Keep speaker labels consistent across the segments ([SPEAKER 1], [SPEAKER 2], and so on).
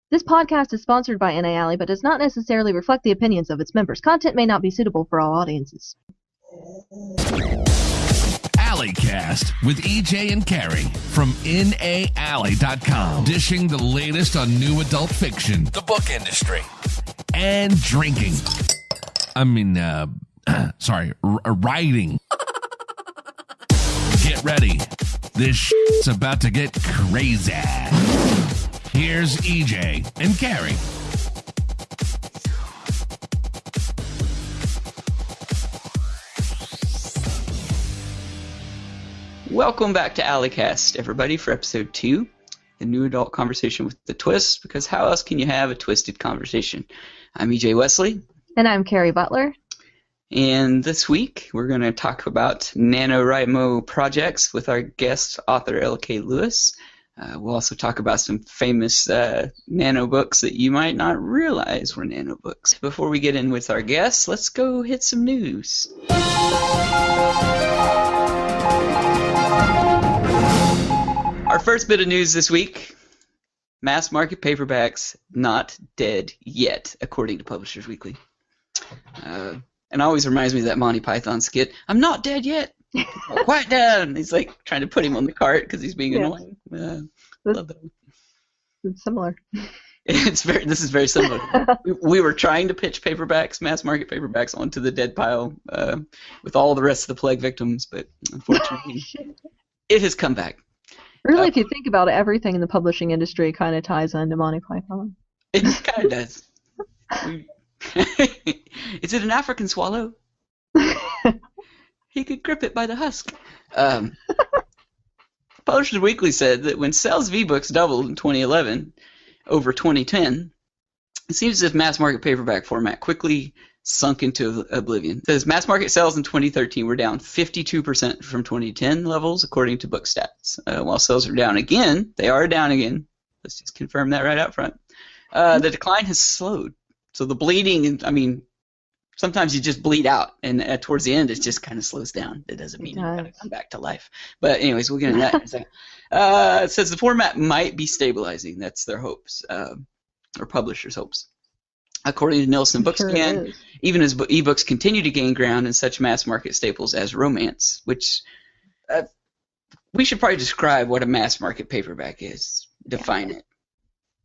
[SPEAKER 1] This podcast is sponsored by NaNoWriMo, but does not necessarily reflect the opinions of its members. Content may not be suitable for all audiences.
[SPEAKER 2] Alleycast with EJ and Carrie from NaAlley.com, dishing the latest on new adult fiction, the book industry, and drinking. Writing. Get ready. This shit's about to get crazy. Here's EJ and Carrie.
[SPEAKER 3] Welcome back to Alleycast, everybody, for episode 2, the new adult conversation with the twist, because how else can you have a twisted conversation? I'm EJ Wesley.
[SPEAKER 1] And I'm Carrie Butler.
[SPEAKER 3] And this week, we're going to talk about NaNoWriMo projects with our guest author, L.K. Lewis. We'll also talk about some famous nano books that you might not realize were nano books. Before we get in with our guests, let's go hit some news. Our first bit of news this week, mass market paperbacks not dead yet, according to Publishers Weekly. And it always reminds me of that Monty Python skit, I'm not dead yet. Quiet down. He's like trying to put him on the cart because he's being annoying. Love that.
[SPEAKER 1] It's similar.
[SPEAKER 3] This is very similar. we were trying to pitch paperbacks, mass market paperbacks, onto the dead pile with all the rest of the plague victims, but unfortunately, it has come back.
[SPEAKER 1] Really, if you think about it, everything in the publishing industry kind of ties into Monty Python.
[SPEAKER 3] It kind of does. Is it an African swallow? He could grip it by the husk. Publishers Weekly said that when sales of ebooks doubled in 2011 over 2010, it seems as if mass market paperback format quickly sunk into oblivion. It says mass market sales in 2013 were down 52% from 2010 levels, according to Book Stats. While sales are down again, they are down again. Let's just confirm that right out front. The decline has slowed. So the bleeding, sometimes you just bleed out, and towards the end, it just kind of slows down. It doesn't mean you're going to come back to life. But anyways, we'll get into that in a second. It says the format might be stabilizing. That's their hopes, or publishers' hopes. According to Nielsen Bookscan, even as ebooks continue to gain ground in such mass market staples as romance, which we should probably describe what a mass market paperback is. Define it.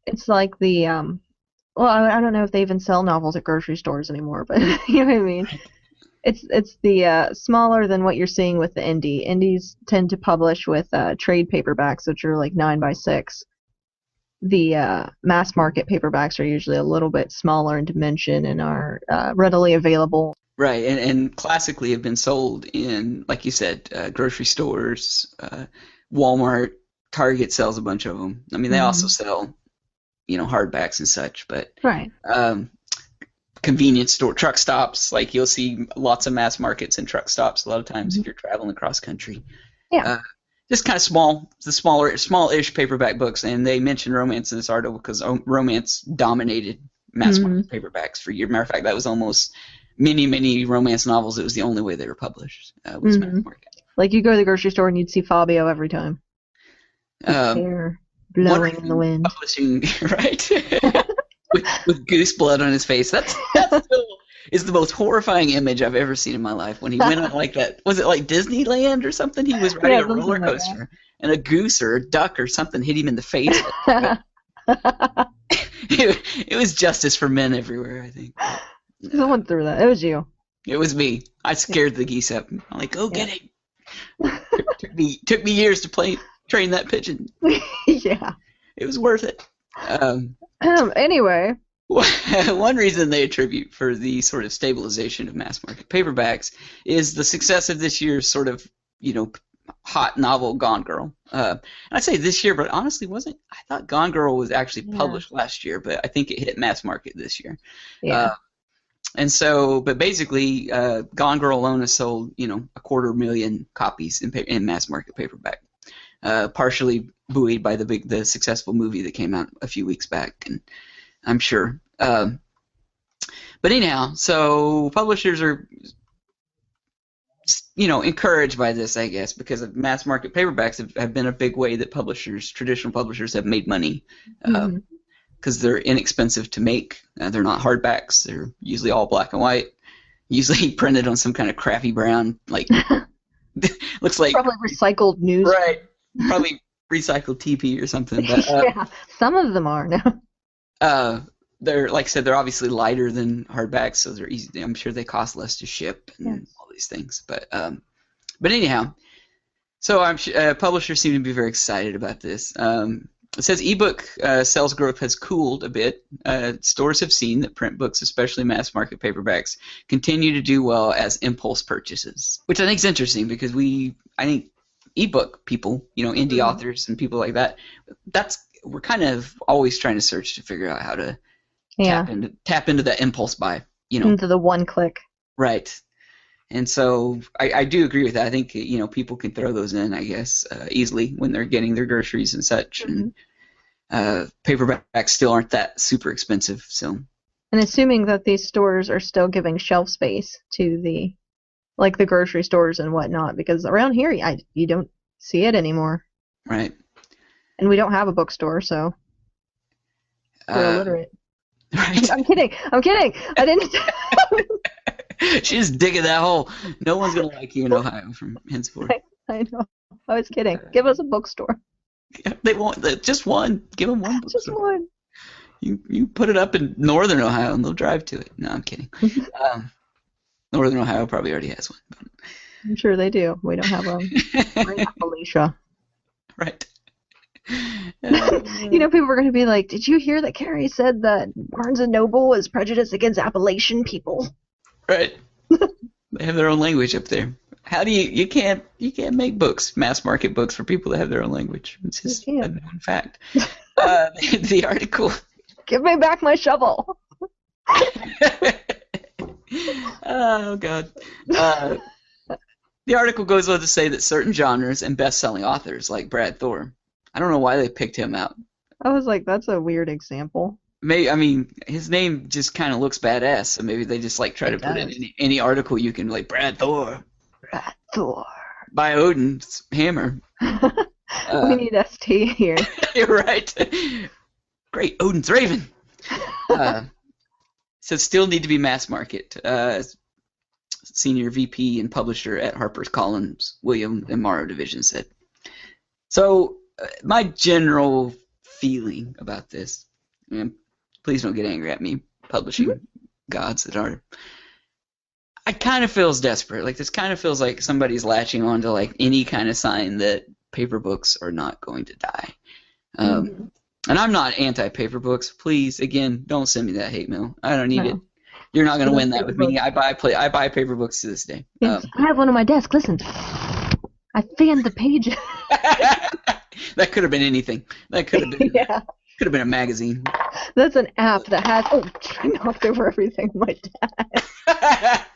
[SPEAKER 1] It's like the well, I don't know if they even sell novels at grocery stores anymore, but you know what I mean. It's the smaller than what you're seeing with the indie. Indies tend to publish with trade paperbacks, which are like 9x6. The mass market paperbacks are usually a little bit smaller in dimension and are readily available.
[SPEAKER 3] Right, and classically have been sold in, like you said, grocery stores, Walmart, Target sells a bunch of them. They also sell hardbacks and such, but
[SPEAKER 1] right.
[SPEAKER 3] Convenience store, truck stops, like you'll see lots of mass markets and truck stops a lot of times if you're traveling across country.
[SPEAKER 1] Yeah.
[SPEAKER 3] Just kind of smallish paperback books, and they mention romance in this article because romance dominated mass market paperbacks for years. Matter of fact, that was almost many romance novels. It was the only way they were published was mass market.
[SPEAKER 1] Like you go to the grocery store and you'd see Fabio every time. Hair blowing in the wind.
[SPEAKER 3] Publishing, right? with goose blood on his face. That's still is the most horrifying image I've ever seen in my life. When he went on like that, was it like Disneyland or something? He was riding a roller coaster, and a goose or a duck or something hit him in the face. It was justice for men everywhere, I think.
[SPEAKER 1] Someone threw that. It was you.
[SPEAKER 3] It was me. I scared the geese up. I'm like, go get him. Took me years to train that pigeon.
[SPEAKER 1] Yeah.
[SPEAKER 3] It was worth it.
[SPEAKER 1] Anyway.
[SPEAKER 3] One reason they attribute for the sort of stabilization of mass market paperbacks is the success of this year's sort of, hot novel Gone Girl. And I say this year, but honestly wasn't. I thought Gone Girl was actually published last year, but I think it hit mass market this year.
[SPEAKER 1] Yeah.
[SPEAKER 3] But basically, Gone Girl alone has sold, 250,000 copies in mass market paperback, partially buoyed by the successful movie that came out a few weeks back, and I'm sure. But anyhow, so publishers are, encouraged by this, I guess, because of mass market paperbacks have been a big way that traditional publishers have made money. because they're inexpensive to make. They're not hardbacks. They're usually all black and white, usually printed on some kind of crappy brown, like looks like
[SPEAKER 1] probably recycled news.
[SPEAKER 3] Right, probably recycled TP or something. But,
[SPEAKER 1] yeah, some of them are now.
[SPEAKER 3] They're, like I said, they're obviously lighter than hardbacks, so they're easy. I'm sure they cost less to ship and all these things. But anyhow, so publishers seem to be very excited about this. It says ebook sales growth has cooled a bit. Stores have seen that print books, especially mass market paperbacks, continue to do well as impulse purchases, which I think is interesting because I think ebook people, indie authors and people like that, we're kind of always trying to search to figure out how to tap into that impulse buy,
[SPEAKER 1] into the one click. Right.
[SPEAKER 3] And so I do agree with that. I think people can throw those in, I guess, easily when they're getting their groceries and such. And paperbacks still aren't that super expensive. So.
[SPEAKER 1] And assuming that these stores are still giving shelf space to the grocery stores and whatnot, because around here you don't see it anymore.
[SPEAKER 3] Right.
[SPEAKER 1] And we don't have a bookstore, so we're illiterate.
[SPEAKER 3] Right.
[SPEAKER 1] I'm kidding. I didn't.
[SPEAKER 3] She's digging that hole. No one's gonna like you in Ohio from henceforth.
[SPEAKER 1] I know. I was kidding. Give us a bookstore.
[SPEAKER 3] They won't. Just one. Give them one bookstore.
[SPEAKER 1] Just one.
[SPEAKER 3] You put it up in northern Ohio and they'll drive to it. No, I'm kidding. Northern Ohio probably already has one. But.
[SPEAKER 1] I'm sure they do. We don't have one. We're in Appalachia.
[SPEAKER 3] Right.
[SPEAKER 1] People are going to be like, did you hear that Carrie said that Barnes & Noble is prejudiced against Appalachian people?
[SPEAKER 3] Right. They have their own language up there. How do you can't make books, mass market books for people that have their own language. It's just a known fact. The article.
[SPEAKER 1] Give me back my shovel.
[SPEAKER 3] Oh, God. The article goes on to say that certain genres and best-selling authors like Brad Thor, I don't know why they picked him out.
[SPEAKER 1] I was like, that's a weird example.
[SPEAKER 3] His name just kind of looks badass, so maybe they just try to put in any article you can, like Brad Thor.
[SPEAKER 1] Brad Thor.
[SPEAKER 3] By Odin's hammer.
[SPEAKER 1] We need ST here.
[SPEAKER 3] You're right. Great, Odin's Raven. So still need to be mass market. Senior VP and publisher at HarperCollins, William and Morrow Division said. So my general feeling about this, and please don't get angry at me, publishing gods that are. I kind of feels desperate. This kind of feels like somebody's latching on to any kind of sign that paper books are not going to die. And I'm not anti-paper books. Please, again, don't send me that hate mail. I don't need it. You're not going to win that with me. I buy paper books to this day.
[SPEAKER 1] Yes, I have one on my desk. Listen, I fanned the pages.
[SPEAKER 3] That could have been anything. That could have been. Could have been a magazine.
[SPEAKER 1] That's an app that has. Oh, I knocked over everything on my desk.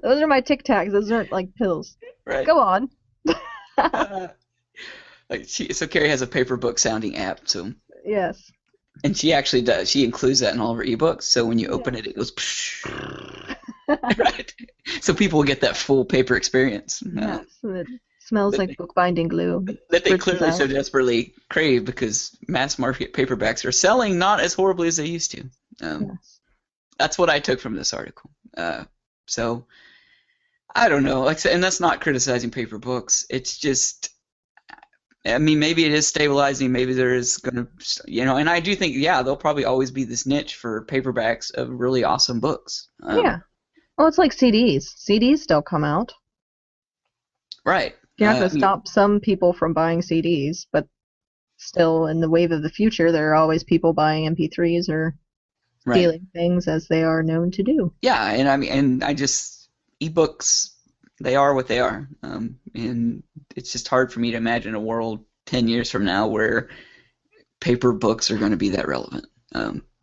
[SPEAKER 1] Those are my Tic Tacs. Those aren't pills.
[SPEAKER 3] Right.
[SPEAKER 1] Go on.
[SPEAKER 3] So Carrie has a paper book sounding app. So.
[SPEAKER 1] Yes.
[SPEAKER 3] And she actually does. She includes that in all of her ebooks. So when you open it, it goes. Right. So people will get that full paper experience.
[SPEAKER 1] Yes. It smells like bookbinding glue.
[SPEAKER 3] That they clearly so desperately crave because mass market paperbacks are selling not as horribly as they used to.
[SPEAKER 1] Yes.
[SPEAKER 3] That's what I took from this article. So I don't know. And that's not criticizing paper books. It's just. Maybe it is stabilizing. Maybe there is going to, and I do think, there'll probably always be this niche for paperbacks of really awesome books.
[SPEAKER 1] Yeah. Well, it's like CDs. CDs still come out.
[SPEAKER 3] Right.
[SPEAKER 1] You're not going to stop some people from buying CDs, but still in the wave of the future, there are always people buying MP3s or stealing things as they are known to do.
[SPEAKER 3] Yeah, and ebooks, they are what they are. And it's just hard for me to imagine a world 10 years from now where paper books are going to be that relevant.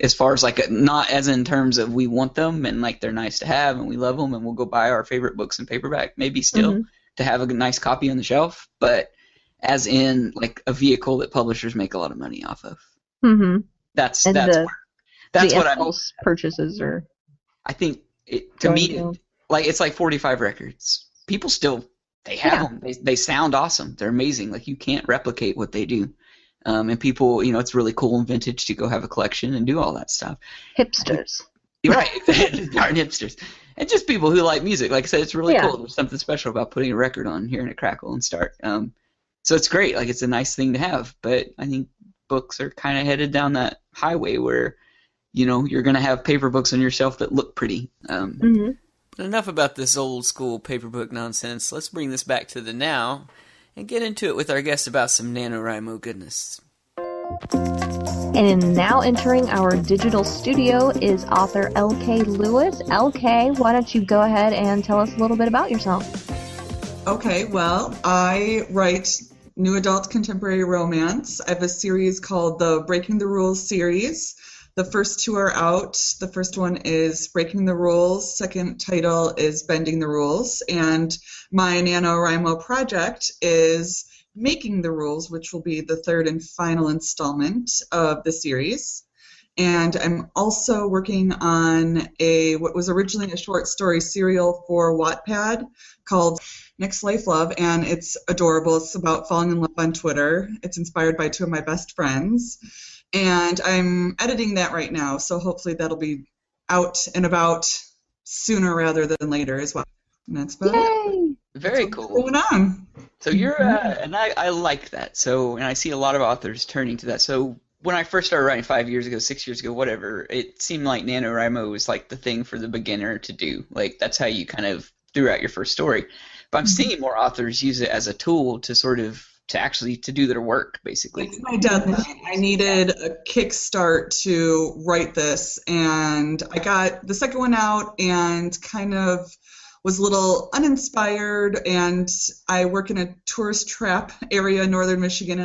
[SPEAKER 3] As far as not as in terms of we want them and they're nice to have and we love them and we'll go buy our favorite books in paperback, maybe still to have a nice copy on the shelf, but as in a vehicle that publishers make a lot of money off of.
[SPEAKER 1] Mm-hmm.
[SPEAKER 3] That's
[SPEAKER 1] what
[SPEAKER 3] I mean.
[SPEAKER 1] Purchases are.
[SPEAKER 3] I think to me, it's like 45 records. People still. They have them. They sound awesome. They're amazing. You can't replicate what they do. And people, it's really cool and vintage to go have a collection and do all that stuff.
[SPEAKER 1] Hipsters.
[SPEAKER 3] You're right. Darn hipsters. And just people who like music. Like I said, it's really
[SPEAKER 1] Yeah.
[SPEAKER 3] cool. There's something special about putting a record on, hearing it crackle and start. So it's great. Like, it's a nice thing to have. But I think books are kind of headed down that highway where, you're going to have paper books on your shelf that look pretty.
[SPEAKER 4] But enough about this old school paper book nonsense. Let's bring this back to the now and get into it with our guest about some NaNoWriMo goodness.
[SPEAKER 1] And now entering our digital studio is author L.K. Lewis. L.K., why don't you go ahead and tell us a little bit about yourself?
[SPEAKER 5] Okay, well, I write new adult contemporary romance. I have a series called the Breaking the Rules series. The first two are out. The first one is Breaking the Rules. Second title is Bending the Rules. And my NaNoWriMo project is Making the Rules, which will be the third and final installment of the series. And I'm also working on what was originally a short story serial for Wattpad called Next Life Love, and it's adorable. It's about falling in love on Twitter. It's inspired by two of my best friends. And I'm editing that right now, so hopefully that'll be out and about sooner rather than later as well. And that's about it.
[SPEAKER 3] Very
[SPEAKER 5] That's what's
[SPEAKER 3] cool.
[SPEAKER 5] going on.
[SPEAKER 3] So you're, and I like that. So, and I see a lot of authors turning to that. So when I first started writing 5 years ago, 6 years ago, whatever, it seemed like NaNoWriMo was like the thing for the beginner to do. Like, that's how you kind of threw out your first story. But I'm seeing more authors use it as a tool to sort of, to do their work, basically.
[SPEAKER 5] It's my deadline. I needed a kickstart to write this, and I got the second one out and kind of was a little uninspired, and I work in a tourist trap area in northern Michigan,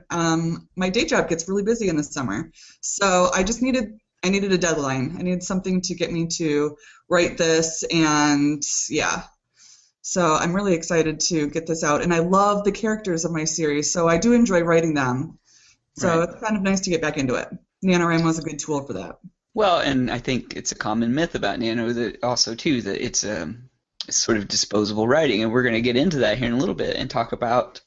[SPEAKER 5] and my day job gets really busy in the summer. So I needed a deadline. I needed something to get me to write this, and yeah. So I'm really excited to get this out, and I love the characters of my series, so I do enjoy writing them. So It's kind of nice to get back into it. NaNoWriMo is a good tool for that.
[SPEAKER 3] Well, and I think it's a common myth about Nano that also, too, that it's sort of disposable writing, and we're going to get into that here in a little bit and talk about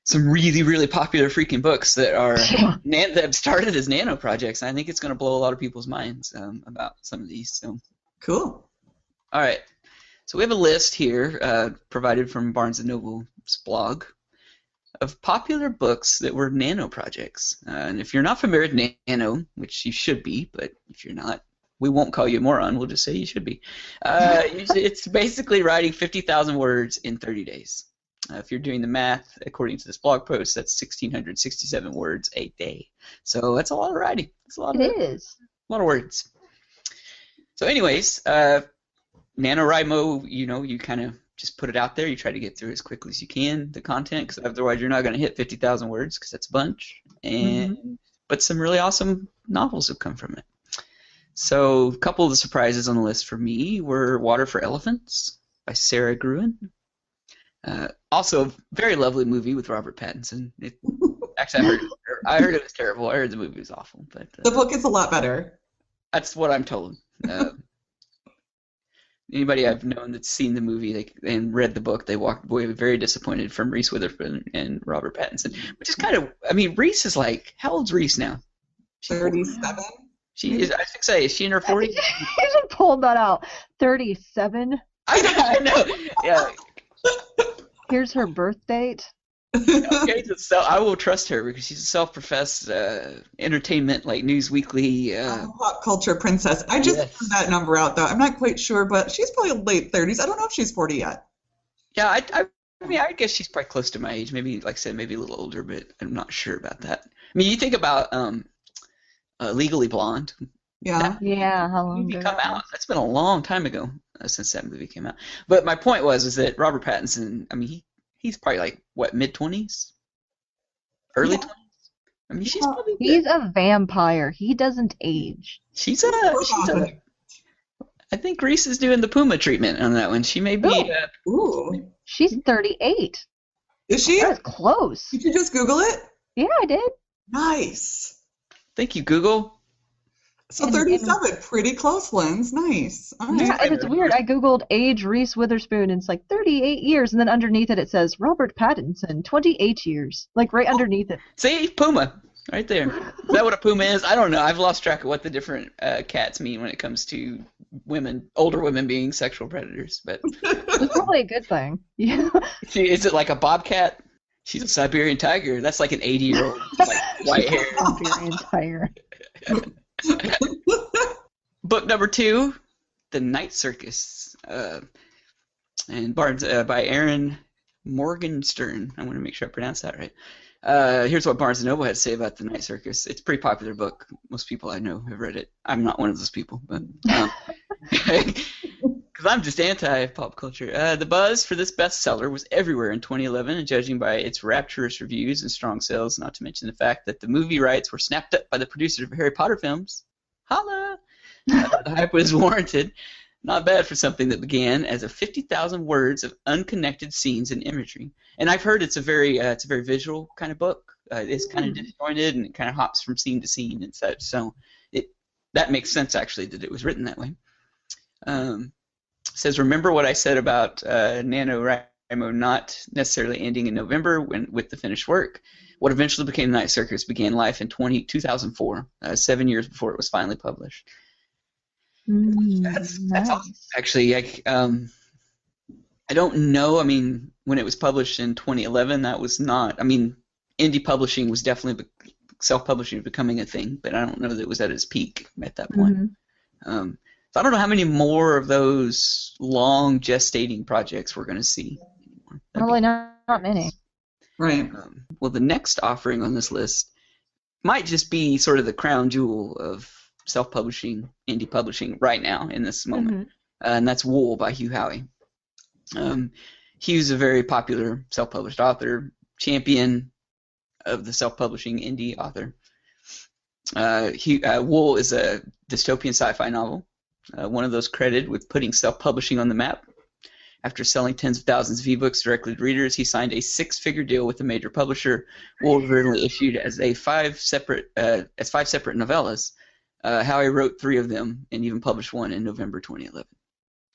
[SPEAKER 3] some really, really popular freaking books that are that have started as nano projects. And I think it's going to blow a lot of people's minds about some of these. So
[SPEAKER 5] Cool.
[SPEAKER 3] All right. So we have a list here provided from Barnes & Noble's blog of popular books that were nano projects. And if you're not familiar with nano, which you should be, but if you're not, we won't call you a moron. We'll just say you should be. It's basically writing 50,000 words in 30 days. If you're doing the math, according to this blog post, that's 1,667 words a day. So that's a lot of writing. It's a lot
[SPEAKER 1] It is.
[SPEAKER 3] A lot of words. So anyways, NaNoWriMo, you kind of just put it out there. You try to get through as quickly as you can, the content, because otherwise you're not going to hit 50,000 words, because that's a bunch. But some really awesome novels have come from it. So a couple of the surprises on the list for me were Water for Elephants by Sarah Gruen. Also a very lovely movie with Robert Pattinson. Actually, I heard it was terrible. I heard the movie was awful. But
[SPEAKER 5] The book is a lot better.
[SPEAKER 3] That's what I'm told. Anybody I've known that's seen the movie and read the book, they walked away very disappointed from Reese Witherspoon and Robert Pattinson, which is kind of, Reese is like, how old's Reese now?
[SPEAKER 5] 37?
[SPEAKER 3] She is, I should say, is she in her 40s?
[SPEAKER 1] You should pull that out. 37.
[SPEAKER 3] I know. Yeah.
[SPEAKER 1] Here's her birth date.
[SPEAKER 3] Okay, so I will trust her because she's a self-professed entertainment, like Newsweekly.
[SPEAKER 5] Pop culture princess. I just threw that number out, though. I'm not quite sure, but she's probably late 30s. I don't know if she's 40 yet.
[SPEAKER 3] Yeah, I guess she's probably close to my age. Maybe, like I said, maybe a little older, but I'm not sure about that. I mean, you think about Legally Blonde.
[SPEAKER 5] Yeah.
[SPEAKER 1] Yeah, how long
[SPEAKER 3] Movie
[SPEAKER 1] ago?
[SPEAKER 3] come out. That's been a long time ago since that movie came out. But my point was that Robert Pattinson, he's probably like, what, mid-20s? Early 20s? She's probably
[SPEAKER 1] He's a vampire. He doesn't age.
[SPEAKER 3] I think Reese is doing the Puma treatment on that one. She may be.
[SPEAKER 5] Ooh.
[SPEAKER 1] She's 38.
[SPEAKER 5] Is she?
[SPEAKER 1] That was close.
[SPEAKER 5] Did you just Google it?
[SPEAKER 1] Yeah, I did.
[SPEAKER 5] Nice.
[SPEAKER 3] Thank you, Google.
[SPEAKER 5] So
[SPEAKER 1] And
[SPEAKER 5] 37, pretty close, Lens. Nice. All right.
[SPEAKER 1] yeah, and it's weird. I googled age Reese Witherspoon, and it's like 38 years, and then underneath it says Robert Pattinson, 28 years, like right underneath it.
[SPEAKER 3] See, puma, right there. Is that what a puma is? I don't know. I've lost track of what the different cats mean when it comes to women, older women being sexual predators. But
[SPEAKER 1] It's probably a good thing. Yeah.
[SPEAKER 3] is it like a bobcat? She's a Siberian tiger. That's like an 80-year-old, like white hair.
[SPEAKER 1] Siberian tiger.
[SPEAKER 3] Book number 2, The Night Circus, and Barnes by Aaron Morgenstern. I want to make sure I pronounce that right. Here's what Barnes & Noble had to say about The Night Circus. It's a pretty popular book. Most people I know have read it. I'm not one of those people, but because I'm just anti-pop culture. The buzz for this bestseller was everywhere in 2011, and judging by its rapturous reviews and strong sales, not to mention the fact that the movie rights were snapped up by the producers of Harry Potter films. Holla! The hype was warranted. Not bad for something that began as a 50,000 words of unconnected scenes and imagery. And I've heard it's a very visual kind of book. It's kind of disjointed and it kind of hops from scene to scene and such. So that makes sense actually that it was written that way. It says, remember what I said about NaNoWriMo not necessarily ending in November with the finished work. What eventually became The Night Circus began life in 2004, 7 years before it was finally published. That's
[SPEAKER 1] Nice.
[SPEAKER 3] awesome. Actually, I don't know. I mean, when it was published in 2011, that was not. I mean, indie publishing was definitely self-publishing becoming a thing, but I don't know that it was at its peak at that point. So I don't know how many more of those long gestating projects we're going to see anymore.
[SPEAKER 1] Probably not many.
[SPEAKER 5] Right.
[SPEAKER 3] Well, the next offering on this list might just be sort of the crown jewel of self-publishing, indie publishing right now in this moment, and that's Wool by Hugh Howey. Hugh's a very popular self-published author, champion of the self-publishing indie author. Wool is a dystopian sci-fi novel, one of those credited with putting self-publishing on the map. After selling tens of thousands of ebooks directly to readers, he signed a 6-figure deal with a major publisher. Wool was originally issued as 5 separate novellas. Howey wrote 3 of them and even published one in November 2011.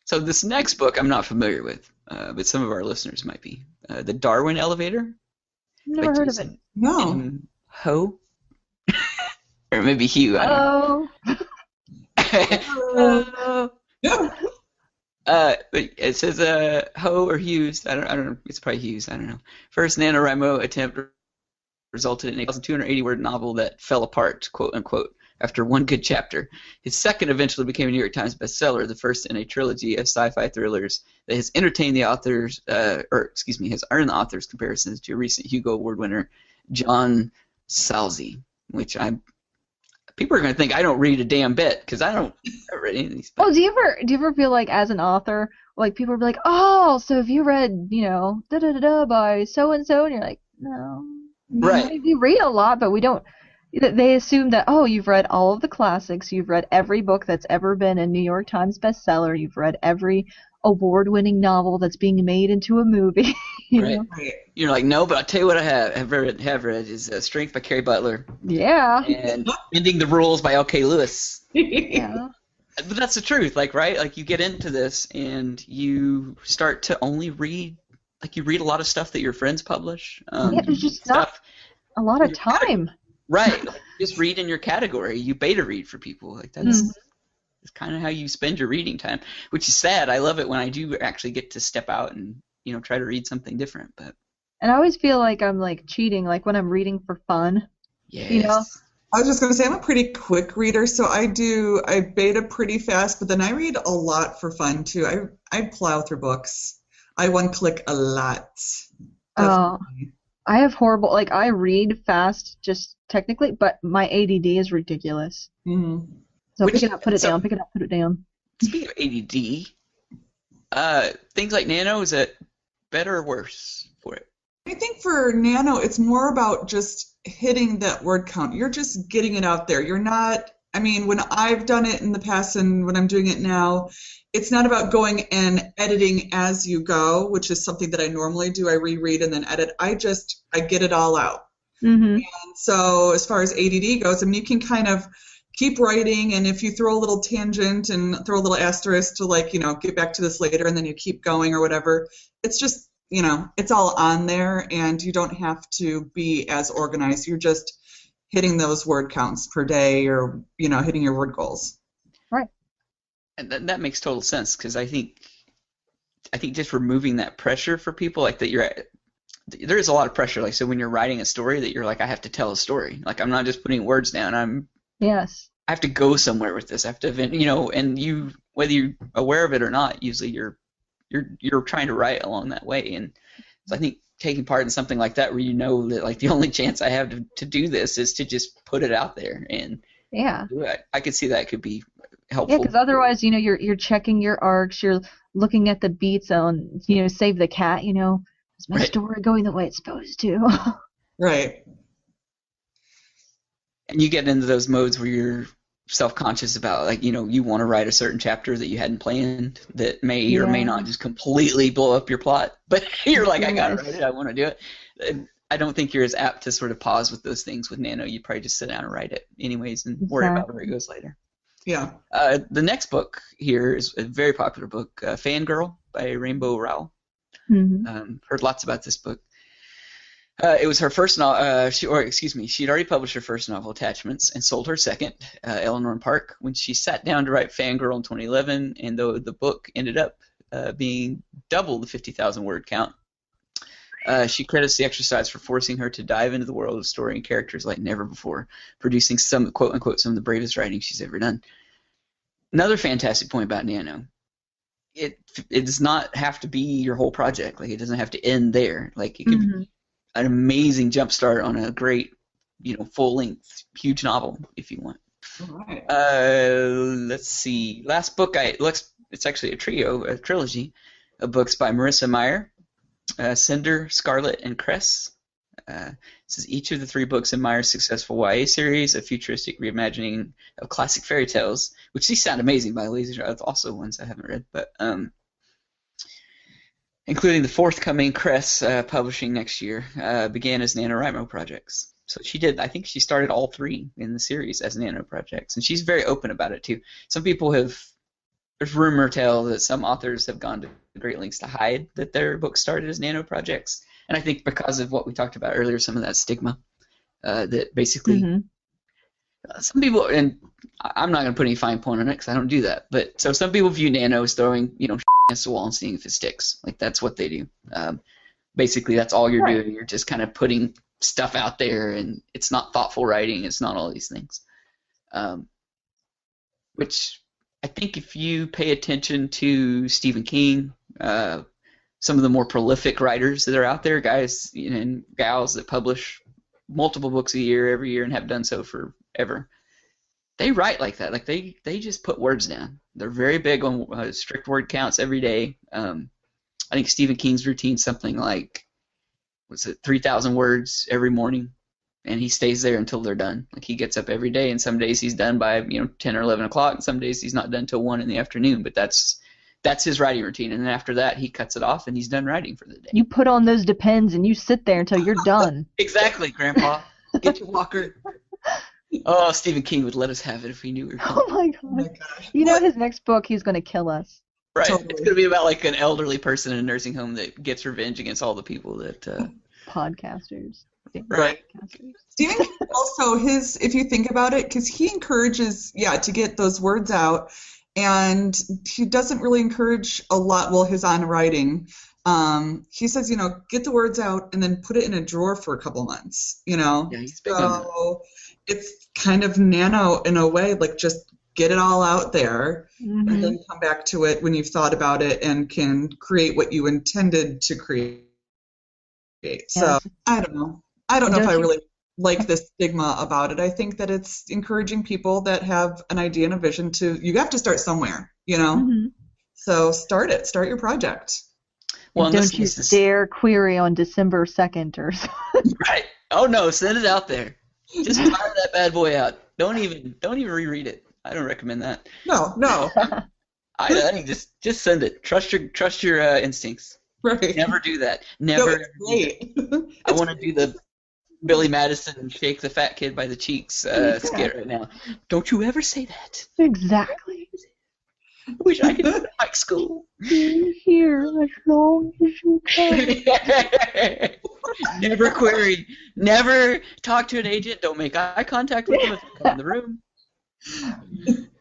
[SPEAKER 3] So this next book I'm not familiar with, but some of our listeners might be. The Darwin Elevator.
[SPEAKER 1] Never heard of it.
[SPEAKER 5] No.
[SPEAKER 3] Ho? Or maybe Hugh. I don't know.
[SPEAKER 5] Yeah.
[SPEAKER 3] But it says Ho or Hughes. I don't know. It's probably Hughes. I don't know. First NaNoWriMo attempt resulted in a 1,280-word novel that fell apart, quote unquote, after one good chapter. His second eventually became a New York Times bestseller, the first in a trilogy of sci-fi thrillers that has entertained the authors, has earned the authors' comparisons to recent Hugo Award winner John Salzi, which people are going to think I don't read a damn bit because I haven't read any of these.
[SPEAKER 1] Oh, do you ever feel like as an author, like people will be like, oh, so have you read, da da da da by so and so, and you're like, no.
[SPEAKER 3] Right.
[SPEAKER 1] I mean, we read a lot, but we don't. They assume that, oh, you've read all of the classics, you've read every book that's ever been a New York Times bestseller, you've read every award-winning novel that's being made into a movie. you know?
[SPEAKER 5] Right.
[SPEAKER 3] You're like, no, but I'll tell you what I have read is Strength by Carrie Butler
[SPEAKER 1] Yeah.
[SPEAKER 3] and Bending the Rules by L.K. Lewis.
[SPEAKER 1] Yeah.
[SPEAKER 3] But that's the truth, right? Like you get into this and you start to only read, you read a lot of stuff that your friends publish.
[SPEAKER 1] Yeah, there's just not a lot of time.
[SPEAKER 3] Right. Just read in your category. You beta read for people. That's kind of how you spend your reading time, which is sad. I love it when I do actually get to step out and try to read something different. But
[SPEAKER 1] And I always feel like I'm cheating, when I'm reading for fun.
[SPEAKER 3] yes.
[SPEAKER 5] I was just going to say I'm a pretty quick reader, so I beta pretty fast, but then I read a lot for fun too. I plow through books. I one-click a lot. Definitely.
[SPEAKER 1] I have horrible, I read fast just technically, but my ADD is ridiculous.
[SPEAKER 5] Mm-hmm.
[SPEAKER 1] So pick it up, put it down, pick it up, put it down.
[SPEAKER 3] Speaking of ADD, things like Nano, is it better or worse for it?
[SPEAKER 5] I think for Nano, it's more about just hitting that word count. You're just getting it out there. You're not, when I've done it in the past and when I'm doing it now, it's not about going and editing as you go, which is something that I normally do. I reread and then edit. I get it all out.
[SPEAKER 1] Mm-hmm.
[SPEAKER 5] And so as far as ADD goes, you can kind of keep writing, and if you throw a little tangent and throw a little asterisk to, like, get back to this later, and then you keep going or whatever, it's just, it's all on there, and you don't have to be as organized. You're just hitting those word counts per day, or, hitting your word goals.
[SPEAKER 1] Right.
[SPEAKER 3] And that makes total sense, because I think just removing that pressure for people, like that there is a lot of pressure. Like, so when you're writing a story, that you're like, I have to tell a story. Like, I'm not just putting words down.
[SPEAKER 1] Yes.
[SPEAKER 3] I have to go somewhere with this. I have to, and you, whether you're aware of it or not, usually you're trying to write along that way. And so I think taking part in something like that, where that, like, the only chance I have to do this is to just put it out there and do it. I could see that could be helpful.
[SPEAKER 1] Yeah, because otherwise, you're checking your arcs, you're looking at the beats on, Save the Cat, is my story going the way it's supposed to?
[SPEAKER 5] Right.
[SPEAKER 3] And you get into those modes where you're self-conscious about, like, you want to write a certain chapter that you hadn't planned that may or may not just completely blow up your plot, but you're like, I gotta write it, I want to do it. And I don't think you're as apt to sort of pause with those things with Nano. You'd probably just sit down and write it anyways and worry about where it goes later.
[SPEAKER 5] Yeah.
[SPEAKER 3] The next book here is a very popular book, Fangirl by Rainbow Rowell.
[SPEAKER 1] Mm-hmm.
[SPEAKER 3] Heard lots about this book. It was her first novel. She'd already published her first novel, Attachments, and sold her second, Eleanor and Park, when she sat down to write Fangirl in 2011. And though the book ended up being double the 50,000 word count, she credits the exercise for forcing her to dive into the world of story and characters like never before, producing some, quote unquote, some of the bravest writing she's ever done. Another fantastic point about Nano. It does not have to be your whole project. Like, it doesn't have to end there. Like, it could be an amazing jumpstart on a great, full-length, huge novel if you want.
[SPEAKER 5] All right.
[SPEAKER 3] Let's see. Last book it's actually a trilogy of books by Marissa Meyer, Cinder, Scarlet, and Cress. This is each of the 3 books in Meyer's successful YA series, a futuristic reimagining of classic fairy tales, which these sound amazing, by the way. These are also ones I haven't read, but including the forthcoming Cress publishing next year, began as NaNoWriMo projects. So I think she started all 3 in the series as Nano projects, and she's very open about it too. Some people there's rumor tell that some authors have gone to great lengths to hide that their books started as Nano projects. And I think because of what we talked about earlier, some of that stigma, that basically some people, and I'm not going to put any fine point on it because I don't do that, but so some people view Nano as throwing, against the wall and seeing if it sticks. Like, that's what they do. Basically, that's all you're doing. You're just kind of putting stuff out there, and it's not thoughtful writing. It's not all these things. Which I think if you pay attention to Stephen King, some of the more prolific writers that are out there, guys and gals that publish multiple books a year every year and have done so forever, they write like that. Like, they just put words down. They're very big on strict word counts every day. I think Stephen King's routine something like, 3,000 words every morning, and he stays there until they're done. Like, he gets up every day, and some days he's done by 10 or 11 o'clock, and some days he's not done till 1 in the afternoon. But that's his writing routine, and then after that he cuts it off and he's done writing for the day.
[SPEAKER 1] You put on those Depends and you sit there until you're done.
[SPEAKER 3] Exactly, Grandpa. Get your walker. Oh, Stephen King would let us have it if he knew we were coming.
[SPEAKER 1] Oh my god. His next book, he's going to kill us.
[SPEAKER 3] Right. Totally. It's going to be about, like, an elderly person in a nursing home that gets revenge against all the people that...
[SPEAKER 1] Podcasters.
[SPEAKER 3] Right.
[SPEAKER 5] Stephen King also, if you think about it, because he encourages, to get those words out, and he doesn't really encourage a lot, his on writing. He says, get the words out and then put it in a drawer for a couple months,
[SPEAKER 3] Yeah, he's big on that.
[SPEAKER 5] So it's kind of Nano in a way, like, just get it all out there and then come back to it when you've thought about it and can create what you intended to create. So I don't know. I don't know if I really like this stigma about it. I think that it's encouraging people that have an idea and a vision you have to start somewhere, So start your project.
[SPEAKER 1] Well, don't you dare query on December 2nd or something.
[SPEAKER 3] Right. Oh no, send it out there. Just fire that bad boy out. Don't even reread it. I don't recommend that.
[SPEAKER 5] No.
[SPEAKER 3] I think just send it. Trust your instincts.
[SPEAKER 5] Right.
[SPEAKER 3] Never do that. Never.
[SPEAKER 5] No, it's great.
[SPEAKER 3] I want to do Billy Madison shake the fat kid by the cheeks skit right now. Don't you ever say that.
[SPEAKER 1] Exactly.
[SPEAKER 3] I wish I could go to high school.
[SPEAKER 1] Be here as long as you can.
[SPEAKER 3] Never query. Never talk to an agent. Don't make eye contact with them if you come in the room.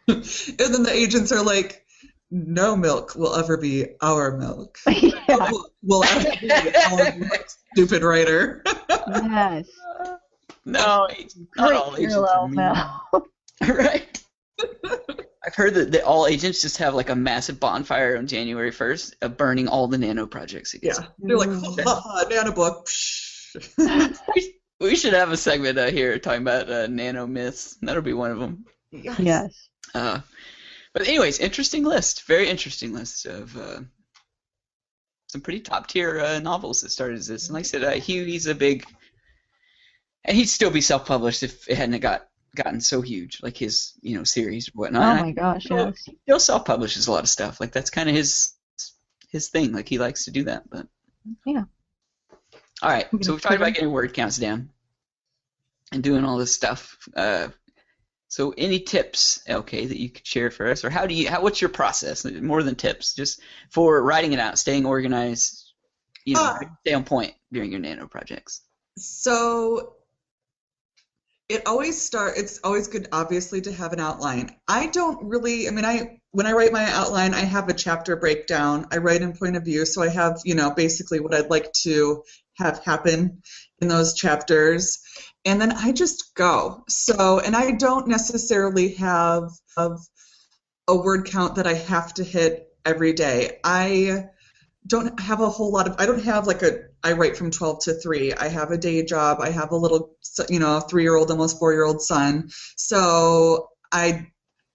[SPEAKER 5] And then the agents are like, no milk will ever be our milk.
[SPEAKER 1] Yeah.
[SPEAKER 5] Will ever be our milk, stupid writer.
[SPEAKER 1] Yes.
[SPEAKER 3] No, not all
[SPEAKER 1] Great
[SPEAKER 3] agents
[SPEAKER 1] parallel,
[SPEAKER 3] are mean.
[SPEAKER 1] Mel.
[SPEAKER 3] Right. I've heard that all agents just have like a massive bonfire on January 1st of burning all the nano projects.
[SPEAKER 5] Yeah. They're like, nanobook.
[SPEAKER 3] We should have a segment here talking about nano myths. That'll be one of them.
[SPEAKER 1] Yes.
[SPEAKER 3] But anyways, interesting list. Very interesting list of some pretty top tier novels that started as this. And like I said, Hugh, he's a big, and he'd still be self-published if it hadn't gotten so huge, like his series or whatnot.
[SPEAKER 1] Oh my gosh, yes.
[SPEAKER 3] He still self-publishes a lot of stuff. Like that's kind of his thing. Like he likes to do that. But
[SPEAKER 1] yeah.
[SPEAKER 3] All right, so we've talked about getting word counts down and doing all this stuff. So any tips, LK, that you could share for us, or what's your process? More than tips, just for writing it out, staying organized, stay on point during your nano projects.
[SPEAKER 5] So it's always good, obviously, to have an outline. When I write my outline, I have a chapter breakdown. I write in point of view, so I have, basically what I'd like to have happen in those chapters. And then I just go. So, and I don't necessarily have a word count that I have to hit every day. I don't have a whole lot of, I don't have like I write from 12 to 3. I have a day job. I have a little, a 3-year-old, almost 4-year-old son. So I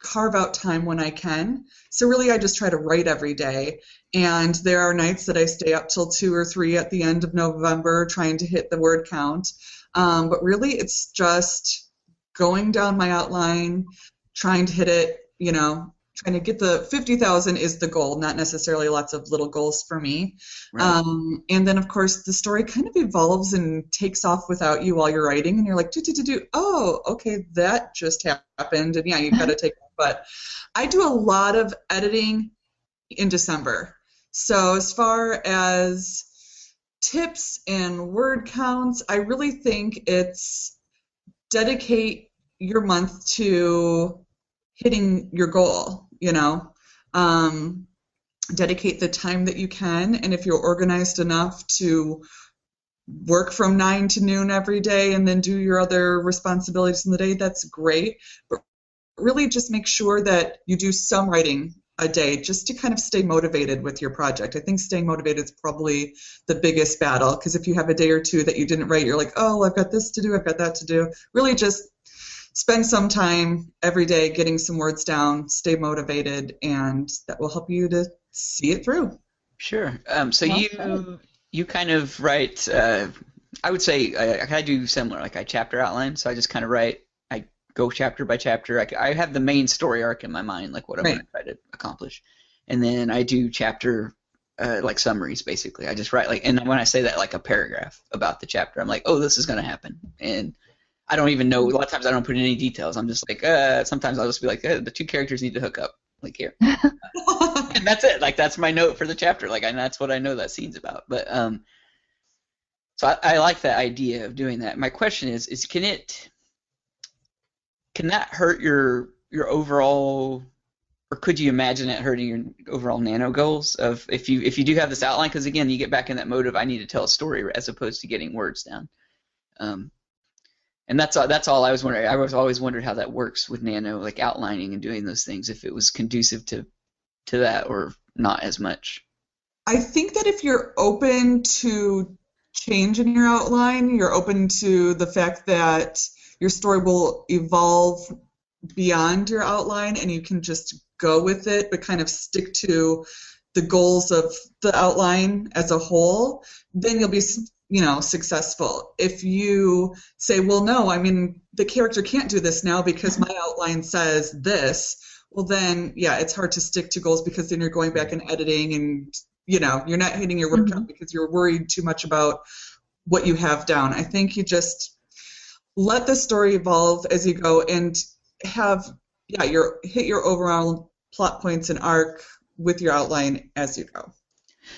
[SPEAKER 5] carve out time when I can. So really I just try to write every day. And there are nights that I stay up till 2 or 3 at the end of November trying to hit the word count. But really it's just going down my outline, trying to hit it, trying to get the 50,000 is the goal, not necessarily lots of little goals for me. Right. And then, of course, the story kind of evolves and takes off without you while you're writing, and you're like, oh, okay, that just happened, and yeah, you've got to take it. But I do a lot of editing in December. So as far as tips and word counts, I really think it's dedicate your month to hitting your goal, dedicate the time that you can, and if you're organized enough to work from 9 to noon every day and then do your other responsibilities in the day, that's great. But really just make sure that you do some writing a day just to kind of stay motivated with your project. I think staying motivated is probably the biggest battle, because if you have a day or two that you didn't write, you're like, oh, I've got this to do, I've got that to do. Really just spend some time every day getting some words down, stay motivated, and that will help you to see it through.
[SPEAKER 3] Sure. So you kind of write, I would say I do similar, like I chapter outline, so I just kind of write, I go chapter by chapter. I have the main story arc in my mind, like what I'm going to try to accomplish. And then I do chapter like summaries, basically. I just write, and when I say that, like a paragraph about the chapter, I'm like, oh, this is going to happen. And I don't even know. A lot of times I don't put in any details. I'm just like, sometimes I'll just be like, the 2 characters need to hook up, like here. And that's it. Like that's my note for the chapter. Like, and that's what I know that scene's about. But so I like that idea of doing that. My question is can that hurt your overall, or could you imagine it hurting your overall nano goals of if you do have this outline? Because again, you get back in that mode of I need to tell a story as opposed to getting words down. And that's all I was wondering. I was always wondered how that works with nano, like outlining and doing those things, if it was conducive to that or not as much.
[SPEAKER 5] I think that if you're open to change in your outline, you're open to the fact that your story will evolve beyond your outline and you can just go with it, but kind of stick to the goals of the outline as a whole, then you'll be successful. If you say, well, no, the character can't do this now because my outline says this, well then, yeah, it's hard to stick to goals because then you're going back and editing and, you're not hitting your word count because you're worried too much about what you have down. I think you just let the story evolve as you go and have hit your overall plot points and arc with your outline as you go.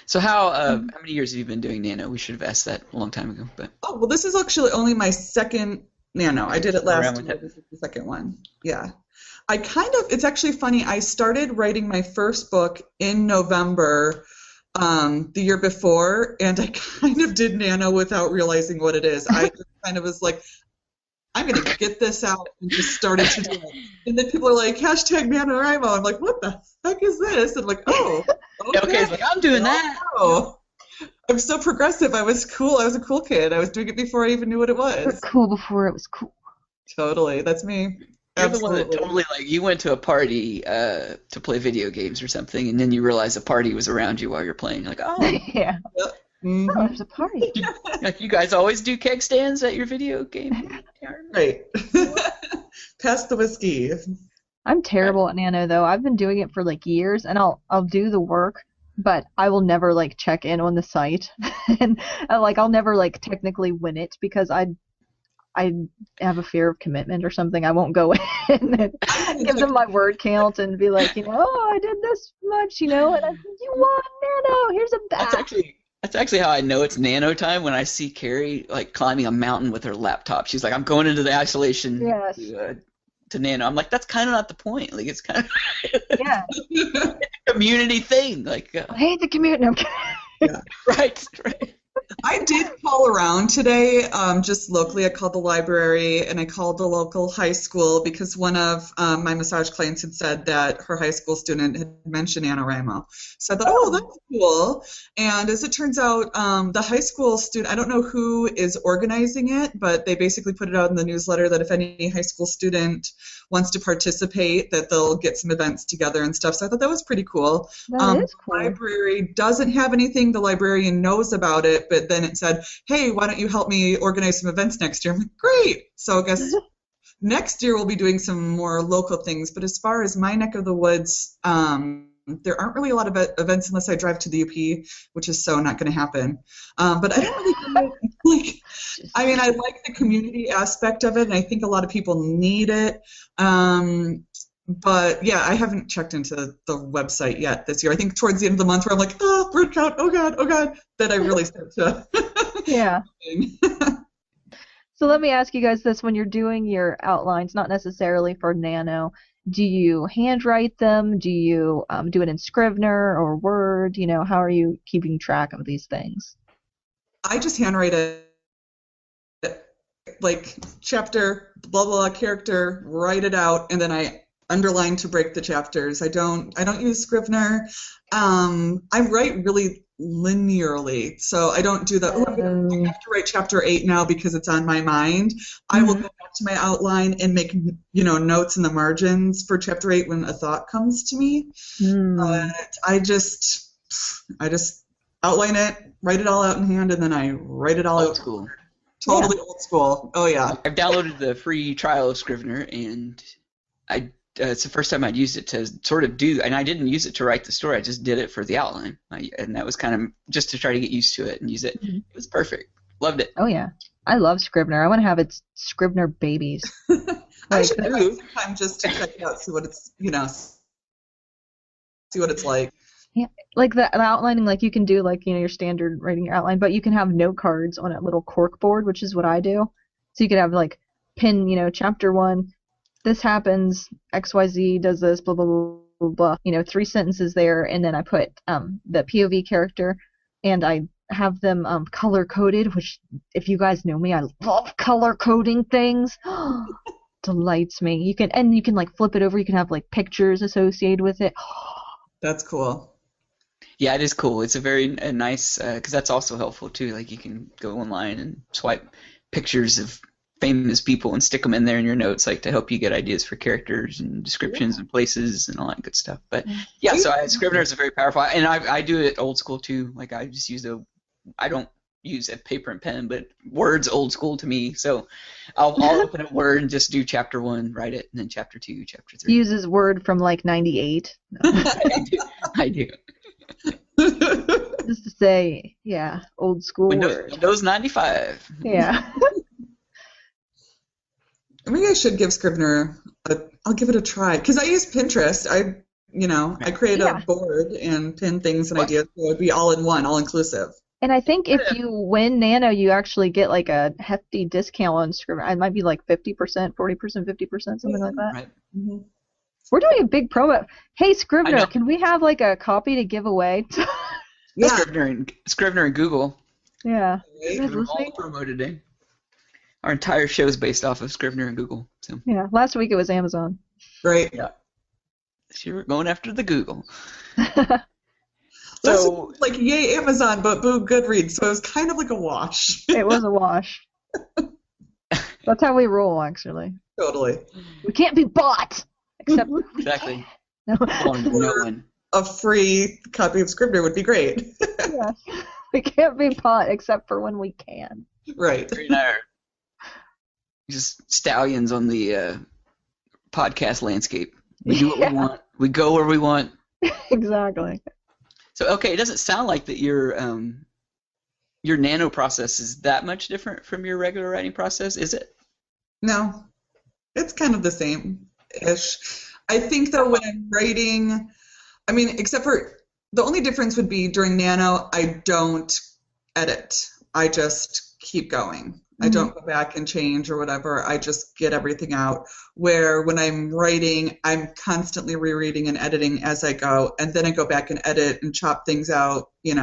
[SPEAKER 3] So how many years have you been doing Nano? We should have asked that a long time ago. But
[SPEAKER 5] Oh, well, this is actually only my second Nano. I did it last
[SPEAKER 3] Around with
[SPEAKER 5] year.
[SPEAKER 3] it.
[SPEAKER 5] This is the second one. Yeah. It's actually funny. I started writing my first book in November the year before, and I kind of did Nano without realizing what it is. I just kind of was like, I'm going to get this out, and just started to do it. And then people are like, hashtag NaNoWriMo. I'm like, what the heck is this? And I'm like, oh, okay.
[SPEAKER 3] it's like, I'm doing that.
[SPEAKER 5] Oh, I'm so progressive. I was cool. I was a cool kid. I was doing it before I even knew what it was.
[SPEAKER 1] Cool before it was cool.
[SPEAKER 5] Totally. That's me.
[SPEAKER 3] You're the one that
[SPEAKER 5] Absolutely.
[SPEAKER 3] totally, like, you went to a party to play video games or something, and then you realize a party was around you while you're playing. You're like, oh,
[SPEAKER 1] Yeah.
[SPEAKER 5] Mhm.
[SPEAKER 1] Oh, there's a party.
[SPEAKER 3] like you guys always do keg stands at your video game?
[SPEAKER 5] Right. Pass the whiskey.
[SPEAKER 1] I'm terrible at Nano though. I've been doing it for like years, and I'll do the work, but I will never like check in on the site, and I'll never like technically win it because I have a fear of commitment or something. I won't go in and give them my word count and be like, oh, I did this much, and you won Nano. Here's a badge.
[SPEAKER 3] That's actually how I know it's Nano time, when I see Carrie like climbing a mountain with her laptop. She's like, I'm going into the isolation
[SPEAKER 1] Yes.
[SPEAKER 3] to Nano. I'm like, that's kind of not the point. Like, it's kind of
[SPEAKER 1] Yeah.
[SPEAKER 3] a community thing. Like,
[SPEAKER 1] I hate the commute. No, I'm kidding.
[SPEAKER 3] right.
[SPEAKER 5] I did call around today, just locally. I called the library and I called the local high school because one of my massage clients had said that her high school student had mentioned NaNoWriMo. So I thought, oh, that's cool. And as it turns out, the high school student, I don't know who is organizing it, but they basically put it out in the newsletter that if any high school student wants to participate, that they'll get some events together and stuff. So I thought that was pretty cool.
[SPEAKER 1] That is cool.
[SPEAKER 5] The library doesn't have anything. The librarian knows about it, but then it said, hey, why don't you help me organize some events next year? I'm like, great. So I guess next year we'll be doing some more local things. But as far as my neck of the woods, there aren't really a lot of events unless I drive to the UP, which is so not going to happen. But I don't really like. I mean, I like the community aspect of it, and I think a lot of people need it. But yeah, I haven't checked into the website yet this year. I think towards the end of the month where I'm like, oh, word count, oh god, then I really start to.
[SPEAKER 1] Yeah. So let me ask you guys this: when you're doing your outlines, not necessarily for Nano, do you handwrite them? Do you do it in Scrivener or Word? How are you keeping track of these things?
[SPEAKER 5] I just handwrite it, like chapter, blah blah character, write it out, and then I underline to break the chapters. I don't use Scrivener. I write really linearly, so I don't do the I have to write chapter 8 now because it's on my mind. I will go back to my outline and make notes in the margins for chapter 8 when a thought comes to me. But I just outline it, write it all out in hand, and then I write it all out.
[SPEAKER 3] Old school.
[SPEAKER 5] Totally old school. Oh yeah.
[SPEAKER 3] I've downloaded the free trial of Scrivener, and it's the first time I'd used it to sort of do, and I didn't use it to write the story. I just did it for the outline, and that was kind of just to try to get used to it and use it. It was perfect. Loved it.
[SPEAKER 1] Oh yeah, I love Scrivener. I want to have its Scrivener babies.
[SPEAKER 5] I should do it sometime just to check it out, see what it's see what it's like.
[SPEAKER 1] Yeah, like the outlining, like you can do like your standard writing your outline, but you can have note cards on a little cork board, which is what I do. So you could have like pin, chapter 1. This happens, XYZ does this, blah, blah, blah, blah, 3 sentences there, and then I put the POV character, and I have them color-coded, which, if you guys know me, I love color-coding things. Delights me. You can like flip it over, you can have like pictures associated with it.
[SPEAKER 5] That's cool.
[SPEAKER 3] Yeah, it is cool. It's a very nice, because that's also helpful too. Like you can go online and swipe pictures of famous people and stick them in there in your notes, like to help you get ideas for characters and descriptions and places and all that good stuff. But yeah, so Scrivener is a very powerful, and I do it old school too. Like I just use I don't use a paper and pen, but Word's old school to me. So I'll open a Word and just do chapter 1, write it, and then chapter 2, chapter 3.
[SPEAKER 1] He uses Word from like 98.
[SPEAKER 3] I do.
[SPEAKER 1] Just to say, yeah, old school Word.
[SPEAKER 3] Windows 95.
[SPEAKER 1] Yeah.
[SPEAKER 5] Maybe I should give Scrivener I'll give it a try because I use Pinterest. I create a board and pin things and ideas so it would be all in one, all inclusive.
[SPEAKER 1] And I think if you win Nano, you actually get like a hefty discount on Scrivener. It might be like 50%, 40%, 50%, something like that.
[SPEAKER 3] Right.
[SPEAKER 5] Mm-hmm.
[SPEAKER 1] We're doing a big promo. Hey, Scrivener, can we have like a copy to give away?
[SPEAKER 5] Yeah.
[SPEAKER 3] Scrivener and Google.
[SPEAKER 1] Yeah.
[SPEAKER 3] We're all promo today. Our entire show is based off of Scrivener and Google. So.
[SPEAKER 1] Yeah. Last week it was Amazon.
[SPEAKER 5] Right.
[SPEAKER 3] Yeah. So we're going after the Google.
[SPEAKER 5] So, like, yay, Amazon, but boo, Goodreads. So it was kind of like a wash.
[SPEAKER 1] It was a wash. That's how we roll, actually.
[SPEAKER 5] Totally.
[SPEAKER 1] We can't be bought, except
[SPEAKER 3] exactly.
[SPEAKER 1] No.
[SPEAKER 5] A free copy of Scrivener would be great.
[SPEAKER 1] Yeah. We can't be bought except for when we can.
[SPEAKER 5] Right.
[SPEAKER 3] Just stallions on the podcast landscape. We do what we want. We go where we want.
[SPEAKER 1] Exactly.
[SPEAKER 3] So, okay, it doesn't sound like that your Nano process is that much different from your regular writing process, is it?
[SPEAKER 5] No. It's kind of the same-ish. I think, though, when I'm writing, except for the only difference would be during Nano, I don't edit. I just keep going. I don't go back and change or whatever. I just get everything out. Where when I'm writing, I'm constantly rereading and editing as I go, and then I go back and edit and chop things out, in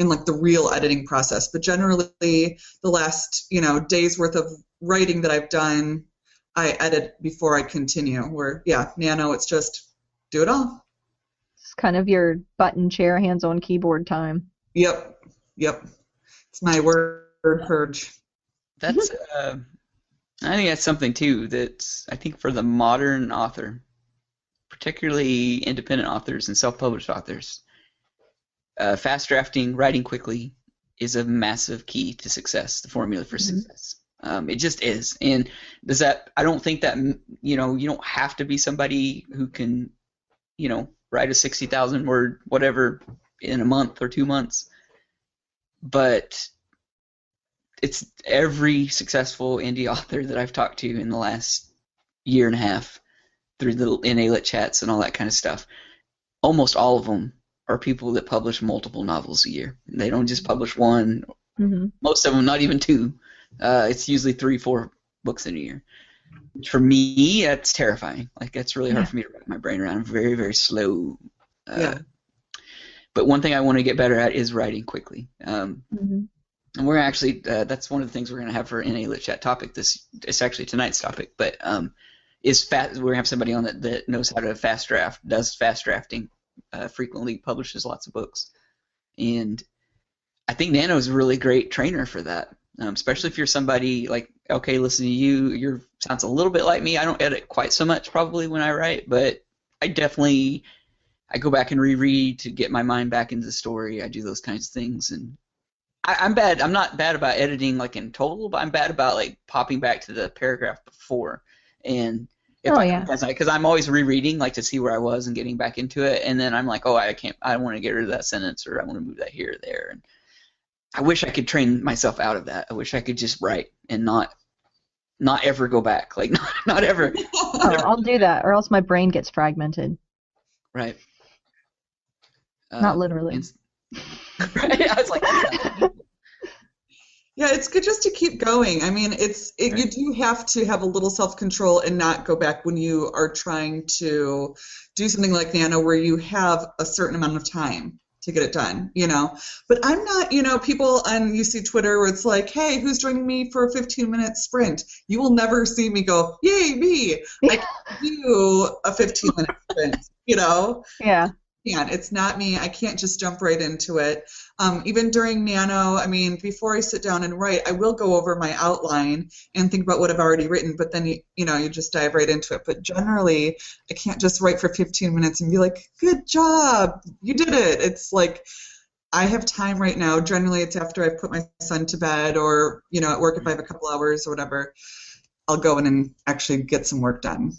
[SPEAKER 5] like the real editing process. But generally, the last, day's worth of writing that I've done, I edit before I continue. Where, Nano, it's just do it all.
[SPEAKER 1] It's kind of your button chair, hands-on keyboard time.
[SPEAKER 5] Yep. It's my word purge.
[SPEAKER 3] That's, I think that's something too that I think for the modern author, particularly independent authors and self-published authors, fast drafting, writing quickly is a massive key to success, the formula for success. It just is. And I don't think that, you don't have to be somebody who can, write a 60,000 word whatever in a month or 2 months. But it's every successful indie author that I've talked to in the last year and a half through the NA-Lit chats and all that kind of stuff. Almost all of them are people that publish multiple novels a year. They don't just publish one. Most of them, not even two. It's usually 3-4 books in a year. For me, that's terrifying. Like, that's really hard for me to wrap my brain around. I'm very, very slow. But one thing I want to get better at is writing quickly. And we're actually, that's one of the things we're going to have for NA-Lit chat topic. It's actually tonight's topic, but we're going to have somebody on that knows how to fast draft, does fast drafting, frequently publishes lots of books. And I think Nano is a really great trainer for that, especially if you're somebody like, okay, listen to you sounds a little bit like me. I don't edit quite so much probably when I write, but I go back and reread to get my mind back into the story. I do those kinds of things, and I'm bad. I'm not bad about editing like in total, but I'm bad about like popping back to the paragraph before. And because I'm always rereading like to see where I was and getting back into it, and then I'm like, I want to get rid of that sentence, or I want to move that here or there. And I wish I could train myself out of that. I wish I could just write and not ever go back. Like not ever.
[SPEAKER 1] I'll do that, or else my brain gets fragmented.
[SPEAKER 3] Right.
[SPEAKER 1] Not literally.
[SPEAKER 3] Right? I was like,
[SPEAKER 5] yeah, it's good just to keep going. You do have to have a little self-control and not go back when you are trying to do something like Nano where you have a certain amount of time to get it done, But I'm not, people on UC Twitter where it's like, hey, who's joining me for a 15-minute sprint? You will never see me go, yay, me. I can do a 15-minute sprint,
[SPEAKER 1] Yeah.
[SPEAKER 5] It's not me. I can't just jump right into it. Even during Nano, before I sit down and write, I will go over my outline and think about what I've already written, but then, you just dive right into it. But generally, I can't just write for 15 minutes and be like, good job, you did it. It's like, I have time right now. Generally, it's after I've put my son to bed or, at work if I have a couple hours or whatever, I'll go in and actually get some work done.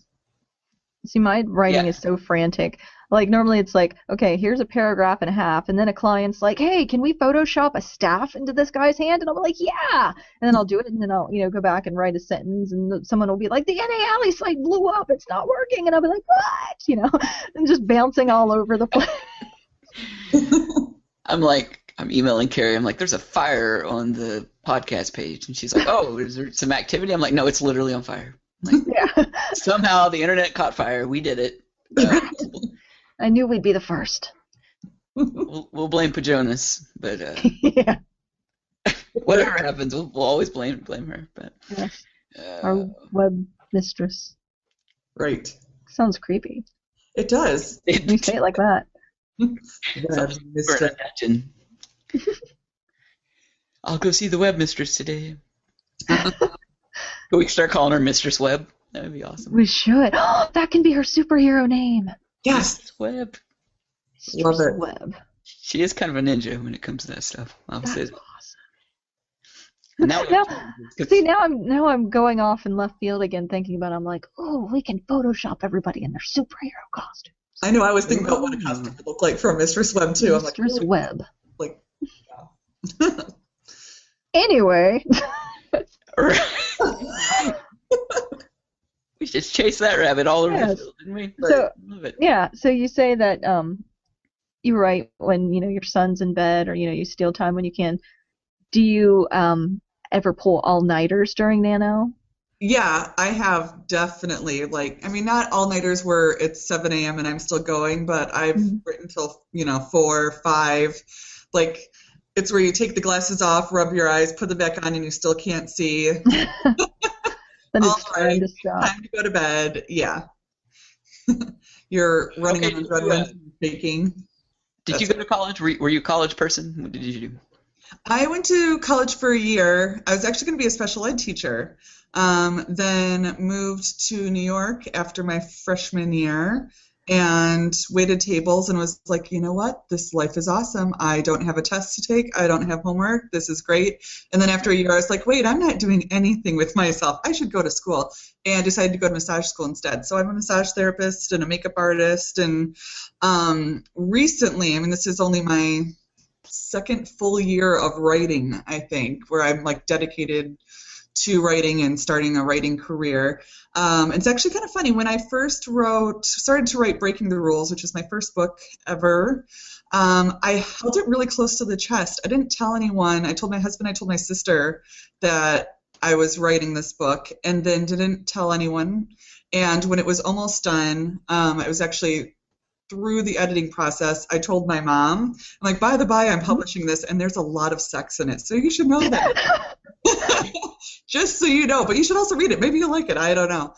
[SPEAKER 1] See, my writing
[SPEAKER 3] Yeah.
[SPEAKER 1] is so frantic. Like, normally it's like, okay, here's a paragraph and a half, and then a client's like, hey, can we Photoshop a staff into this guy's hand? And I'll be like, yeah! And then I'll do it, and then I'll, go back and write a sentence, and someone will be like, the NA Alley site blew up, it's not working! And I'll be like, what? And just bouncing all over the place.
[SPEAKER 3] I'm emailing Carrie. I'm like, there's a fire on the podcast page. And she's like, oh, is there some activity? I'm like, no, it's literally on fire. Like,
[SPEAKER 1] Yeah.
[SPEAKER 3] somehow the internet caught fire. We did it.
[SPEAKER 1] I knew we'd be the first.
[SPEAKER 3] We'll blame Pajonas, but
[SPEAKER 1] Yeah.
[SPEAKER 3] whatever happens, we'll always blame her. But
[SPEAKER 1] Yes. Our web mistress.
[SPEAKER 5] Right.
[SPEAKER 1] Sounds creepy.
[SPEAKER 5] It does.
[SPEAKER 1] When you say it like that.
[SPEAKER 5] Web mistress.
[SPEAKER 3] I'll go see the web mistress today. Can we start calling her Mistress Web? That would be awesome.
[SPEAKER 1] We should. Oh, that can be her superhero name.
[SPEAKER 5] Yes.
[SPEAKER 3] Mistress Web.
[SPEAKER 5] Love it.
[SPEAKER 1] Web.
[SPEAKER 3] She is kind of a ninja when it comes to that stuff. I'll say that.
[SPEAKER 1] Awesome.
[SPEAKER 3] Now,
[SPEAKER 1] See, now I'm going off in left field again, thinking about it. I'm like, oh, we can Photoshop everybody in their superhero costume.
[SPEAKER 5] I know. I was thinking about what a costume would look like for Mistress Web too. I'm like,
[SPEAKER 1] Mistress
[SPEAKER 5] really?
[SPEAKER 1] Web.
[SPEAKER 5] Like,
[SPEAKER 1] Anyway.
[SPEAKER 3] We just chased that rabbit all over the field, didn't we?
[SPEAKER 1] So,
[SPEAKER 3] Love it.
[SPEAKER 1] yeah, so you say that you write when, your son's in bed, or, you steal time when you can. Do you ever pull all-nighters during Nano?
[SPEAKER 5] Yeah, I have definitely. Like, I mean, not all-nighters where it's 7 a.m. and I'm still going, but I've written till, 4, 5. Like, it's where you take the glasses off, rub your eyes, put them back on, and you still can't see.
[SPEAKER 1] Then
[SPEAKER 5] All
[SPEAKER 1] it's time to stop.
[SPEAKER 5] Time to go to bed. Yeah. You're running on adrenaline, baking.
[SPEAKER 3] Did you go to college? Were you a college person? What did you do?
[SPEAKER 5] I went to college for a year. I was actually going to be a special ed teacher. Then moved to New York after my freshman year and waited tables and was like, you know what? This life is awesome. I don't have a test to take. I don't have homework. This is great. And then after a year, I was like, wait, I'm not doing anything with myself. I should go to school, and decided to go to massage school instead. So I'm a massage therapist and a makeup artist. And recently, I mean, this is only my second full year of writing, I think, where I'm like dedicated to writing and starting a writing career. It's actually kind of funny. When I first started to write Breaking the Rules, which is my first book ever, I held it really close to the chest. I didn't tell anyone. I told my husband, I told my sister that I was writing this book, and then didn't tell anyone. And when it was almost done, it was actually through the editing process, I told my mom, I'm like, by the by, I'm publishing this, and there's a lot of sex in it, so you should know that. Just so you know, but you should also read it. Maybe you'll like it. I don't know.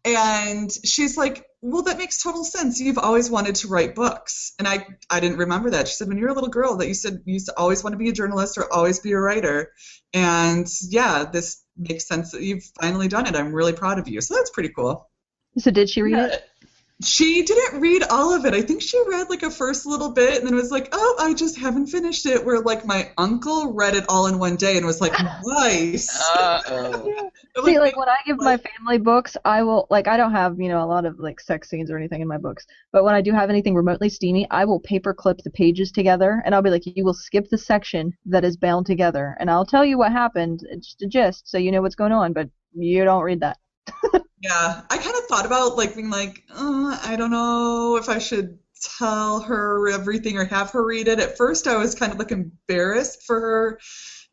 [SPEAKER 5] And she's like, well, that makes total sense. You've always wanted to write books. And I didn't remember that. She said, when you're a little girl, that you said you used to always want to be a journalist or always be a writer. And yeah, this makes sense that you've finally done it. I'm really proud of you. So that's pretty cool.
[SPEAKER 1] So did she read it?
[SPEAKER 5] She didn't read all of it. I think she read like a first little bit and then was like, oh, I just haven't finished it. Where like my uncle read it all in one day and was like, nice.
[SPEAKER 1] See, like when I give my family books, I will, like, I don't have, a lot of like sex scenes or anything in my books, but when I do have anything remotely steamy, I will paper clip the pages together, and I'll be like, you will skip the section that is bound together, and I'll tell you what happened, just a gist, so you know what's going on, but you don't read that.
[SPEAKER 5] Yeah, I kind of thought about like being like, I don't know if I should tell her everything or have her read it. At first, I was kind of like embarrassed for her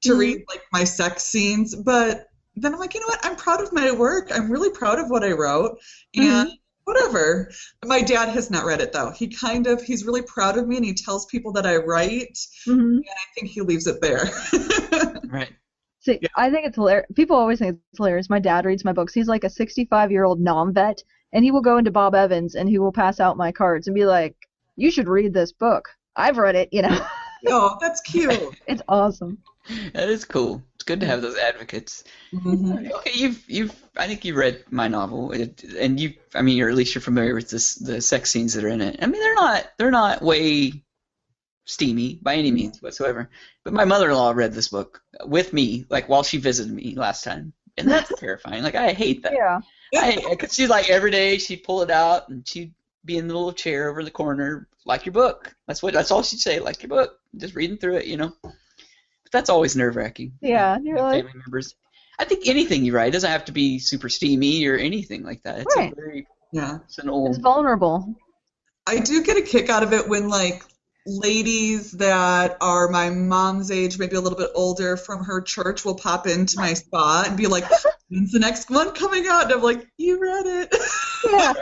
[SPEAKER 5] to read like my sex scenes, but then I'm like, you know what? I'm proud of my work. I'm really proud of what I wrote, and whatever. My dad has not read it though. He's really proud of me, and he tells people that I write, and I think he leaves it there.
[SPEAKER 3] Right.
[SPEAKER 1] See, yeah. I think it's hilarious. People always think it's hilarious. My dad reads my books. He's like a 65-year-old nom-vet, and he will go into Bob Evans, and he will pass out my cards and be like, you should read this book. I've read it,
[SPEAKER 5] Oh, that's cute.
[SPEAKER 1] It's awesome.
[SPEAKER 3] That is cool. It's good to have those advocates. Okay, I think you read my novel, and you're at least you're familiar with the sex scenes that are in it. I mean, they're not way steamy by any means whatsoever. But my mother-in-law read this book with me, like while she visited me last time, and that's terrifying. Like I hate that.
[SPEAKER 1] Yeah.
[SPEAKER 3] Because she's like every day she'd pull it out and she'd be in the little chair over in the corner, like your book. That's all she'd say, like your book. Just reading through it, But that's always nerve-wracking.
[SPEAKER 1] Yeah, you're like,
[SPEAKER 3] family members. I think anything you write doesn't have to be super steamy or anything like that. It's
[SPEAKER 1] right.
[SPEAKER 3] a very
[SPEAKER 1] It's vulnerable.
[SPEAKER 5] I do get a kick out of it when like ladies that are my mom's age, maybe a little bit older from her church will pop into my spot and be like, when's the next one coming out? And I'm like, you read it.
[SPEAKER 1] Yeah.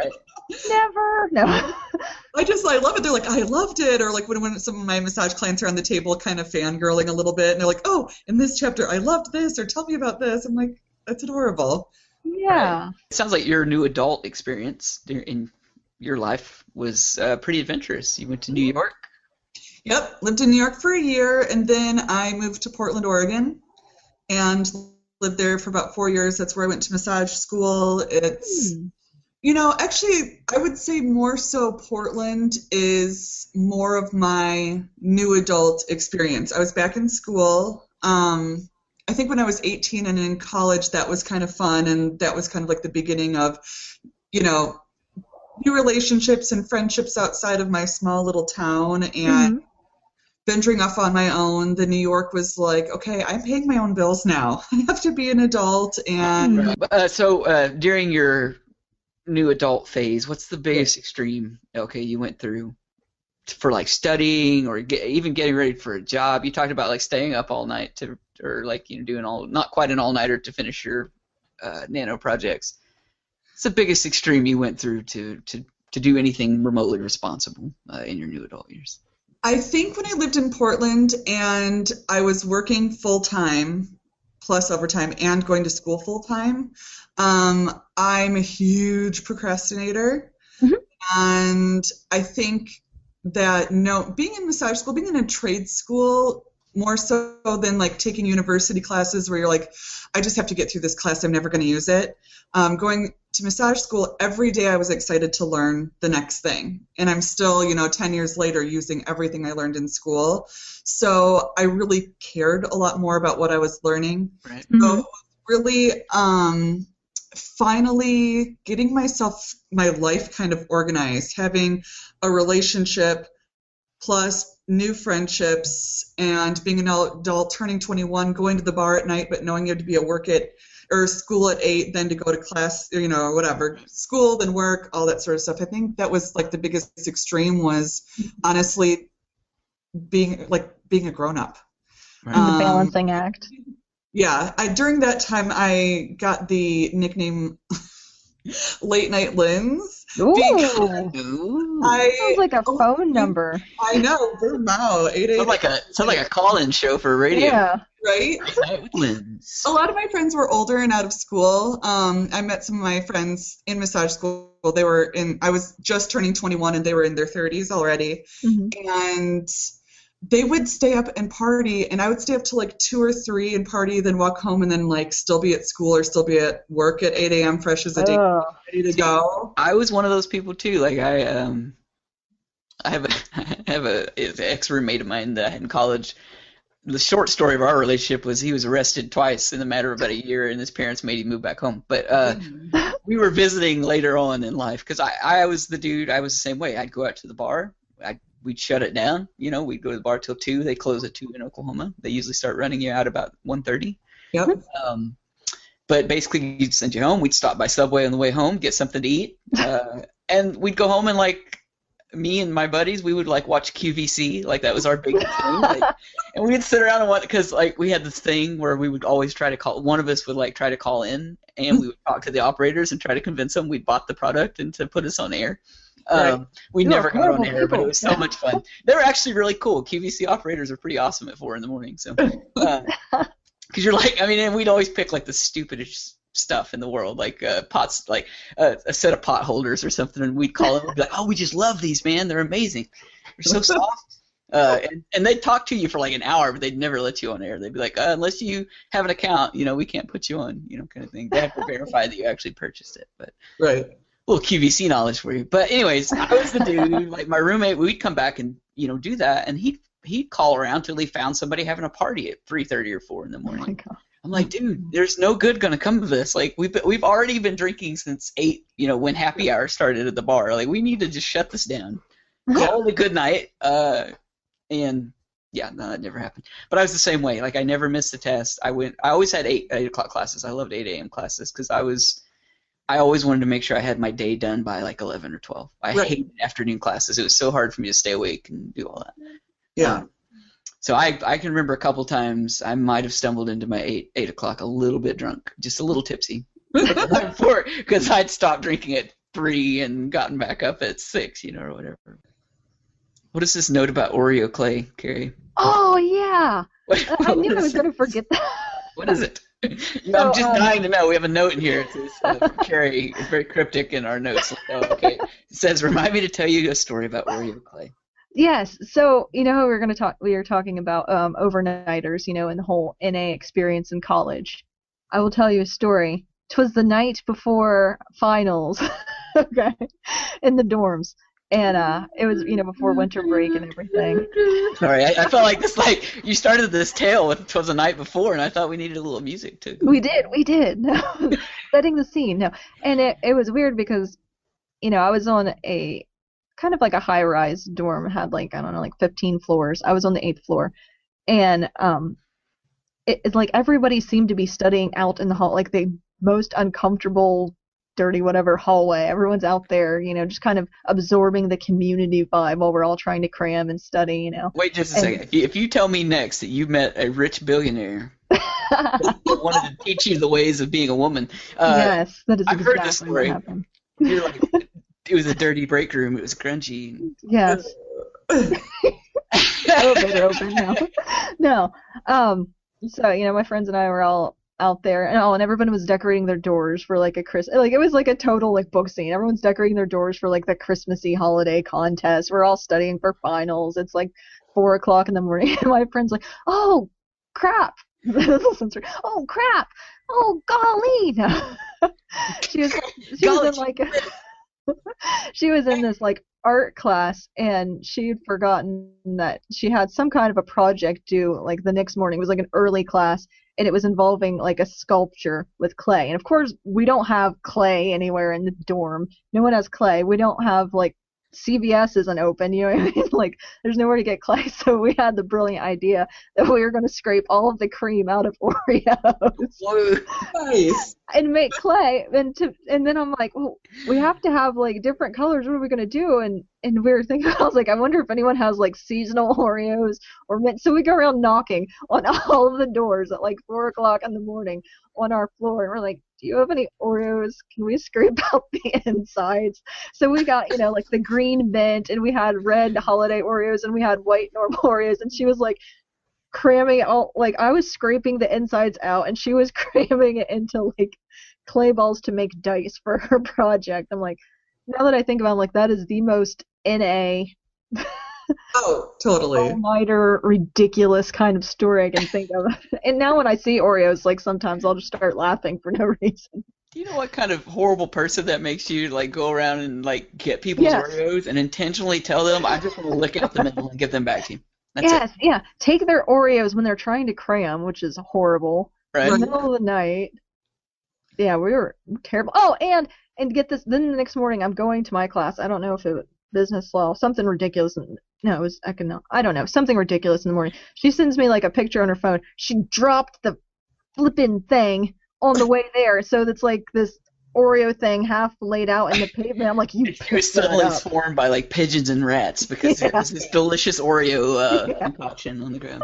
[SPEAKER 1] Never. No.
[SPEAKER 5] I love it. They're like, I loved it. Or like when some of my massage clients are on the table kind of fangirling a little bit and they're like, oh, in this chapter I loved this, or tell me about this. I'm like, that's adorable.
[SPEAKER 1] Yeah.
[SPEAKER 3] It sounds like your new adult experience in your life was pretty adventurous. You went to New York.
[SPEAKER 5] Yep, lived in New York for a year, and then I moved to Portland, Oregon, and lived there for about 4 years. That's where I went to massage school. It's, actually, I would say more so Portland is more of my new adult experience. I was back in school. I think when I was 18 and in college, that was kind of fun, and that was kind of like the beginning of, new relationships and friendships outside of my small little town, and venturing off on my own. The New York was like, okay, I'm paying my own bills now. I have to be an adult. And
[SPEAKER 3] So during your new adult phase, what's the biggest extreme you went through for like studying or even getting ready for a job? You talked about like staying up all night or like doing not quite an all-nighter to finish your nano projects. What's the biggest extreme you went through to do anything remotely responsible in your new adult years?
[SPEAKER 5] I think when I lived in Portland and I was working full-time plus overtime and going to school full-time, I'm a huge procrastinator. And I think that being in massage school, being in a trade school, more so than like taking university classes where you're like, I just have to get through this class, I'm never going to use it. Going to massage school, every day I was excited to learn the next thing. And I'm still, 10 years later, using everything I learned in school. So I really cared a lot more about what I was learning.
[SPEAKER 3] Right.
[SPEAKER 5] So really finally getting my life kind of organized, having a relationship plus new friendships, and being an adult, turning 21, going to the bar at night, but knowing you had to be at work or school at 8, then to go to class, whatever, school, then work, all that sort of stuff. I think that was like the biggest extreme was honestly being a grown-up.
[SPEAKER 3] Right.
[SPEAKER 1] The balancing act.
[SPEAKER 5] Yeah, during that time I got the nickname Late Night Linz.
[SPEAKER 1] Ooh.
[SPEAKER 5] Sounds
[SPEAKER 1] like a phone number.
[SPEAKER 5] I know, wow, 888.
[SPEAKER 3] Sounds like a call-in show for radio.
[SPEAKER 1] Yeah.
[SPEAKER 5] Right?
[SPEAKER 3] Linz.
[SPEAKER 5] A lot of my friends were older and out of school. I met some of my friends in massage school. I was just turning 21 and they were in their 30s already. And they would stay up and party, and I would stay up till like 2 or 3 and party, then walk home and then like still be at school or still be at work at 8 a.m. fresh as a day, ready to go.
[SPEAKER 3] I was one of those people too. Like I have a ex-roommate of mine that I had in college. The short story of our relationship was he was arrested twice in the matter of about a year, and his parents made him move back home. But we were visiting later on in life because I was the dude. I was the same way. I'd go out to the bar. We'd shut it down. We'd go to the bar till 2. They close at 2 in Oklahoma. They usually start running you out about 1:30.
[SPEAKER 5] Yep.
[SPEAKER 3] But basically, you'd send you home. We'd stop by Subway on the way home, get something to eat, and we'd go home and like me and my buddies, we would like watch QVC. Like that was our big thing. And we'd sit around and watch because like we had this thing where we would always try to call. One of us would like try to call in, and we would talk to the operators and try to convince them we'd bought the product and to put us on air. We never got on air, but it was so much fun. They were actually really cool. QVC operators are pretty awesome at 4 a.m. So, because you're like, and we'd always pick like the stupidest stuff in the world, like pots, like a set of pot holders or something, and we'd call them and be like, oh, we just love these, man. They're amazing. They're so soft. And they'd talk to you for like an hour, but they'd never let you on air. They'd be like, unless you have an account, we can't put you on, kind of thing. They have to verify that you actually purchased it. But
[SPEAKER 5] right.
[SPEAKER 3] A little QVC knowledge for you. But anyways, I was the dude, like my roommate, we'd come back and, do that, and he'd call around till he found somebody having a party at 3:30 or 4 in the morning.
[SPEAKER 1] Oh my God.
[SPEAKER 3] I'm like, dude, there's no good gonna come of this. Like, we've already been drinking since 8, when happy hour started at the bar. Like, we need to just shut this down. Call it a good night. And yeah, no, that never happened. But I was the same way. Like, I never missed a test. I always had 8 o'clock classes. I loved 8 a.m. classes because I always wanted to make sure I had my day done by like 11 or 12. I hated afternoon classes. It was so hard for me to stay awake and do all that.
[SPEAKER 5] Yeah.
[SPEAKER 3] So I can remember a couple times I might have stumbled into my 8 o'clock a little bit drunk, just a little tipsy, because I'd stopped drinking at 3 and gotten back up at 6, or whatever. What is this note about Oreo Clay, Carrie?
[SPEAKER 1] Oh yeah, I knew I was going to forget that.
[SPEAKER 3] What is it? I'm just dying to know. We have a note in here. It says, Carrie, it's very cryptic in our notes. Oh, okay. It says, remind me to tell you a story about Oreo Clay.
[SPEAKER 1] Yes. So, we were talking about overnighters, and the whole NA experience in college. I will tell you a story. 'Twas the night before finals, okay, in the dorms. And it was, before winter break and everything.
[SPEAKER 3] Sorry, I felt like this, like, you started this tale with 'twas the night before, and I thought we needed a little music, too.
[SPEAKER 1] We did. No. Setting the scene, no. And it was weird because, I was on a kind of like a high-rise dorm, had like, I don't know, like 15 floors. I was on the 8th floor. And it's like everybody seemed to be studying out in the hall, like the most uncomfortable, dirty whatever hallway. Everyone's out there, just kind of absorbing the community vibe while we're all trying to cram and study,
[SPEAKER 3] Wait just a second. If you tell me next that you met a rich billionaire that wanted to teach you the ways of being a woman,
[SPEAKER 1] yes, that is
[SPEAKER 3] I've
[SPEAKER 1] exactly
[SPEAKER 3] heard this story.
[SPEAKER 1] what happened.
[SPEAKER 3] You're like, it was a dirty break room. It was grungy.
[SPEAKER 1] Yes. Elevator open now. No. So, my friends and I were all out there, and everyone was decorating their doors for like a it was like a total like book scene. Everyone's decorating their doors for like the Christmassy holiday contest. We're all studying for finals. It's like 4 o'clock in the morning, and my friend's like, "Oh, crap!" Oh crap! Oh golly! No. She was in like she was in this like art class, and she had forgotten that she had some kind of a project due like the next morning. It was like an early class, and it was involving like a sculpture with clay. And of course, we don't have clay anywhere in the dorm. No one has clay. We don't have like CVS isn't open, you know what I mean? Like, there's nowhere to get clay, so we had the brilliant idea that we were going to scrape all of the cream out of Oreos.
[SPEAKER 3] Whoa,
[SPEAKER 5] Nice.
[SPEAKER 1] And make clay, and then I'm like, well, we have to have like different colors. What are we gonna do? And we were thinking, I was like, I wonder if anyone has like seasonal Oreos or mint. So we go around knocking on all of the doors at like 4 o'clock in the morning on our floor, and we're like, do you have any Oreos? Can we scrape out the insides? So we got, like the green mint, and we had red holiday Oreos, and we had white normal Oreos, and she was like cramming it all, like I was scraping the insides out, and she was cramming it into like clay balls to make dice for her project. I'm like, now that I think about it, I'm like, that is the most NA
[SPEAKER 5] Oh, totally.
[SPEAKER 1] all-nighter ridiculous kind of story I can think of. And now when I see Oreos, like sometimes I'll just start laughing for no reason.
[SPEAKER 3] do you know what kind of horrible person that makes you, like, go around and, like, get people's
[SPEAKER 1] Yes.
[SPEAKER 3] Oreos and intentionally tell them, I just want to lick out the middle and give them back to you? That's
[SPEAKER 1] Yes, yeah. Take their Oreos when they're trying to cram, which is horrible.
[SPEAKER 3] it,
[SPEAKER 1] In the
[SPEAKER 3] right?
[SPEAKER 1] middle of the night. Yeah, we were terrible. Oh, and get this, then the next morning I'm going to my class. I don't know if it was business law, something ridiculous. No, it was economics. I don't know, something ridiculous in the morning. She sends me like a picture on her phone. She dropped the flippin' thing on the way there, so that's like this Oreo thing half laid out in the pavement. I'm like, you
[SPEAKER 3] She was
[SPEAKER 1] picked that
[SPEAKER 3] suddenly
[SPEAKER 1] up.
[SPEAKER 3] swarmed by, like, pigeons and rats because there was this delicious Oreo concoction on the ground.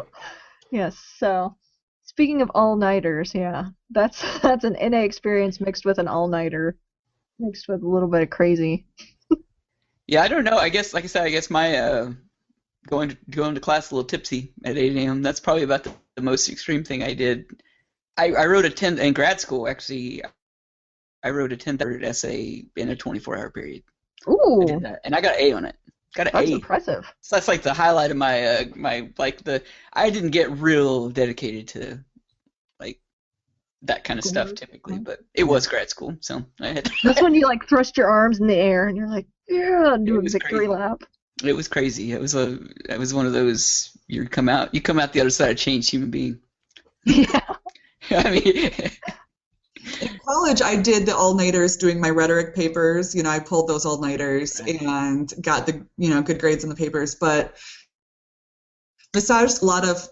[SPEAKER 1] Yes, so speaking of all-nighters, yeah, that's an NA experience mixed with an all-nighter, mixed with a little bit of crazy.
[SPEAKER 3] Yeah, I don't know. I guess, like I said, I guess my going to class a little tipsy at 8 a.m. That's probably about the most extreme thing I did. I wrote in grad school, actually. I wrote a 10-word essay in a 24-hour period. I
[SPEAKER 1] Ooh,
[SPEAKER 3] did that, and I got an A on it. Got an
[SPEAKER 1] that's
[SPEAKER 3] A.
[SPEAKER 1] impressive.
[SPEAKER 3] So that's like the highlight of my I didn't get real dedicated to like that kind of stuff
[SPEAKER 1] Schoolwork.
[SPEAKER 3] typically, but it was grad school, so I had
[SPEAKER 1] That's when you like thrust your arms in the air and you're like, yeah, do a
[SPEAKER 3] was
[SPEAKER 1] victory
[SPEAKER 3] crazy.
[SPEAKER 1] lap.
[SPEAKER 3] it was crazy. It was one of those you come out the other side a changed human being.
[SPEAKER 1] Yeah.
[SPEAKER 3] I mean,
[SPEAKER 5] In college, I did the all-nighters doing my rhetoric papers. I pulled those all-nighters and got the, good grades in the papers. But besides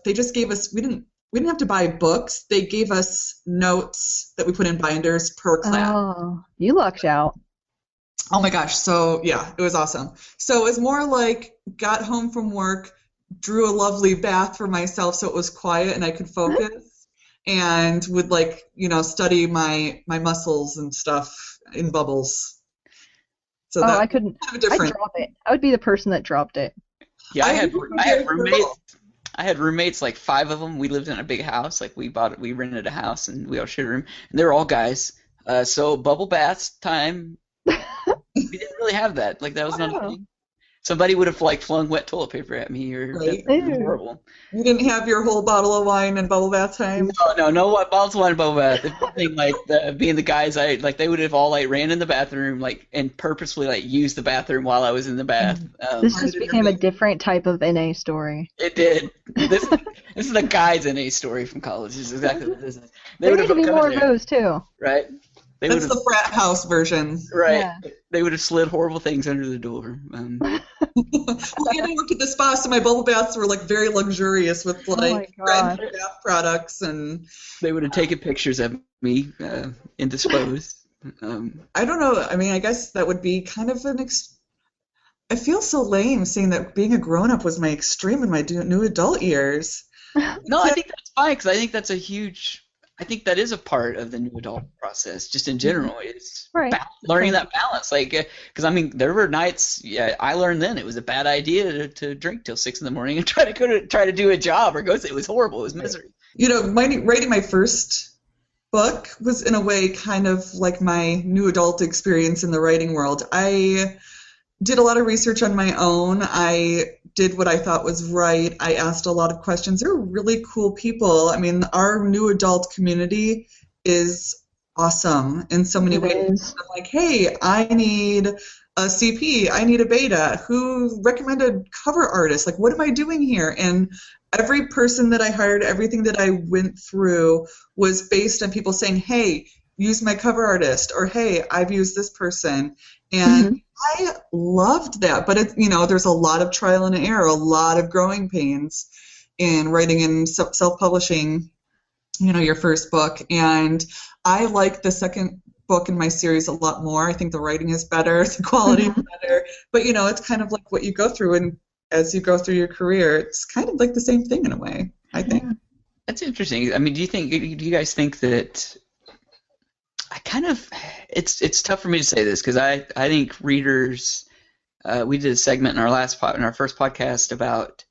[SPEAKER 5] they just gave us, we didn't have to buy books. They gave us notes that we put in binders per class.
[SPEAKER 1] Oh, you lucked out.
[SPEAKER 5] Oh my gosh. So yeah, it was awesome. So it was more like got home from work, drew a lovely bath for myself so it was quiet and I could focus, and would study my muscles and stuff in bubbles. So that
[SPEAKER 1] I couldn't.
[SPEAKER 5] kind of different.
[SPEAKER 1] I'd drop it. I would be the person that dropped it.
[SPEAKER 3] yeah, I had roommates. I had roommates, like 5 of them. We lived in a big house. Like we rented a house and we all shared a room. And they were all guys. So bubble baths time. We didn't really have that. Like that was not a thing. Somebody would have flung wet toilet paper at me, or
[SPEAKER 5] Right.
[SPEAKER 3] that was horrible.
[SPEAKER 5] You didn't have your whole bottle of wine and bubble bath time?
[SPEAKER 3] No bottles of wine and bubble bath. If anything, being the guys, they would have all ran in the bathroom and purposefully used the bathroom while I was in the bath.
[SPEAKER 1] This just became a different type of NA story.
[SPEAKER 3] It did. This is the guy's NA story from college. This is exactly what this is.
[SPEAKER 1] There need to be more of those too.
[SPEAKER 3] Right.
[SPEAKER 5] That's the frat house version.
[SPEAKER 3] Right.
[SPEAKER 1] Yeah.
[SPEAKER 3] They would have slid horrible things under the door.
[SPEAKER 5] Well, I worked at the spa, so my bubble baths were very luxurious with brand new bath products, and
[SPEAKER 3] they would have taken pictures of me indisposed.
[SPEAKER 5] I don't know. I mean, I guess that would be kind of I feel so lame saying that being a grown-up was my extreme in my new adult years.
[SPEAKER 3] No, I think that's fine because I think that's I think that is a part of the new adult process, just in general. It's learning that balance. Because there were nights, I learned then it was a bad idea to drink till 6 in the morning and try to do a job or go. It was horrible. It was misery.
[SPEAKER 5] Writing my first book was in a way kind of like my new adult experience in the writing world. I did a lot of research on my own. I did what I thought was right. I asked a lot of questions. They're really cool people. I mean, our new adult community is awesome in so many ways. I'm like, hey, I need a CP. I need a beta. Who recommended cover artists? What am I doing here? And every person that I hired, everything that I went through was based on people saying, hey, use my cover artist, or hey, I've used this person. And I loved that, but there's a lot of trial and error, a lot of growing pains in writing and self-publishing, your first book. And I like the second book in my series a lot more. I think the writing is better, the quality is better, but it's kind of like what you go through, and as you go through your career, it's kind of like the same thing in a way, I think.
[SPEAKER 3] That's interesting. I mean, do you guys think that? It's tough for me to say this because I think readers. We did a segment in our first podcast about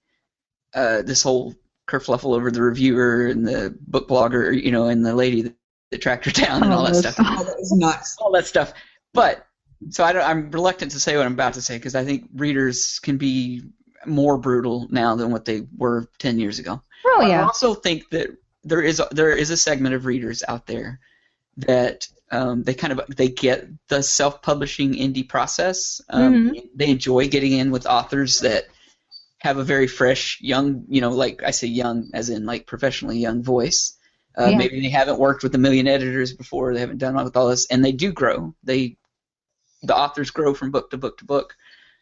[SPEAKER 3] this whole kerfluffle over the reviewer and the book blogger, and the lady that tracked her down and all that stuff.
[SPEAKER 5] Oh, that was nuts.
[SPEAKER 3] All that stuff. But so I'm reluctant to say what I'm about to say because I think readers can be more brutal now than what they were 10 years ago.
[SPEAKER 1] Oh yeah.
[SPEAKER 3] I also think that there is a segment of readers out there that they get the self-publishing indie process. They enjoy getting in with authors that have a very fresh, young, like I say young as in professionally young voice. Maybe they haven't worked with a million editors before. They haven't done with all this, and they do grow. The authors grow from book to book to book.